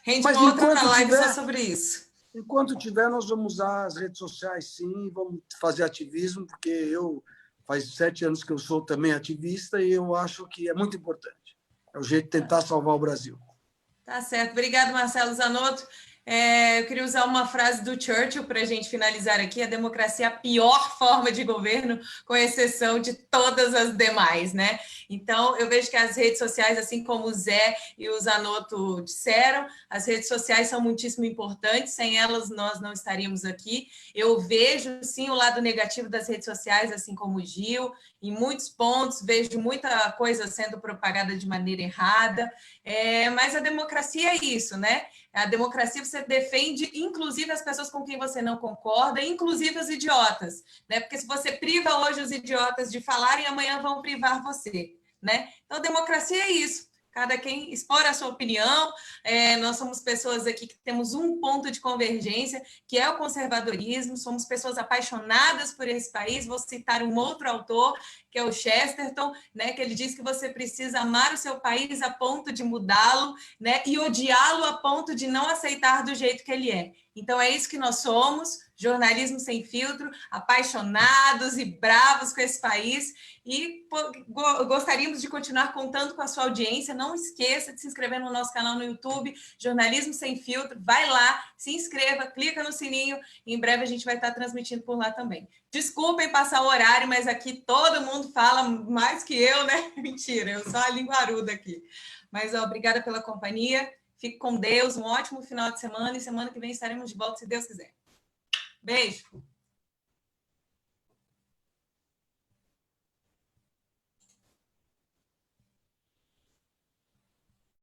Rende uma outra live só sobre isso. Enquanto tiver, nós vamos usar as redes sociais, sim, vamos fazer ativismo, porque faz 7 anos que eu sou também ativista e eu acho que é muito importante. É o jeito de tentar salvar o Brasil. Tá certo. Obrigado, Marcelo Zanotto. Eu queria usar uma frase do Churchill para a gente finalizar aqui: a democracia é a pior forma de governo, com exceção de todas as demais, né? Então, eu vejo que as redes sociais, assim como o Zé e o Zanotto disseram, as redes sociais são muitíssimo importantes, sem elas nós não estaríamos aqui. Eu vejo, sim, o lado negativo das redes sociais, assim como o Gil, em muitos pontos, vejo muita coisa sendo propagada de maneira errada, mas a democracia é isso, né? A democracia você defende, inclusive, as pessoas com quem você não concorda, inclusive os idiotas, né? Porque se você priva hoje os idiotas de falarem, amanhã vão privar você, né? Então, democracia é isso. Cada quem expor a sua opinião. Nós somos pessoas aqui que temos um ponto de convergência, que é o conservadorismo. Somos pessoas apaixonadas por esse país. Vou citar um outro autor, que é o Chesterton, né, que ele diz que você precisa amar o seu país a ponto de mudá-lo, né, e odiá-lo a ponto de não aceitar do jeito que ele é. Então, é isso que nós somos, jornalismo sem filtro, apaixonados e bravos com esse país, e gostaríamos de continuar contando com a sua audiência. Não esqueça de se inscrever no nosso canal no YouTube, Jornalismo Sem Filtro. Vai lá, se inscreva, clica no sininho, e em breve a gente vai estar transmitindo por lá também. Desculpem passar o horário, mas aqui todo mundo fala mais que eu, né? Mentira, eu sou a linguaruda aqui. Mas obrigada pela companhia. Fique com Deus, um ótimo final de semana, e semana que vem estaremos de volta, se Deus quiser. Beijo!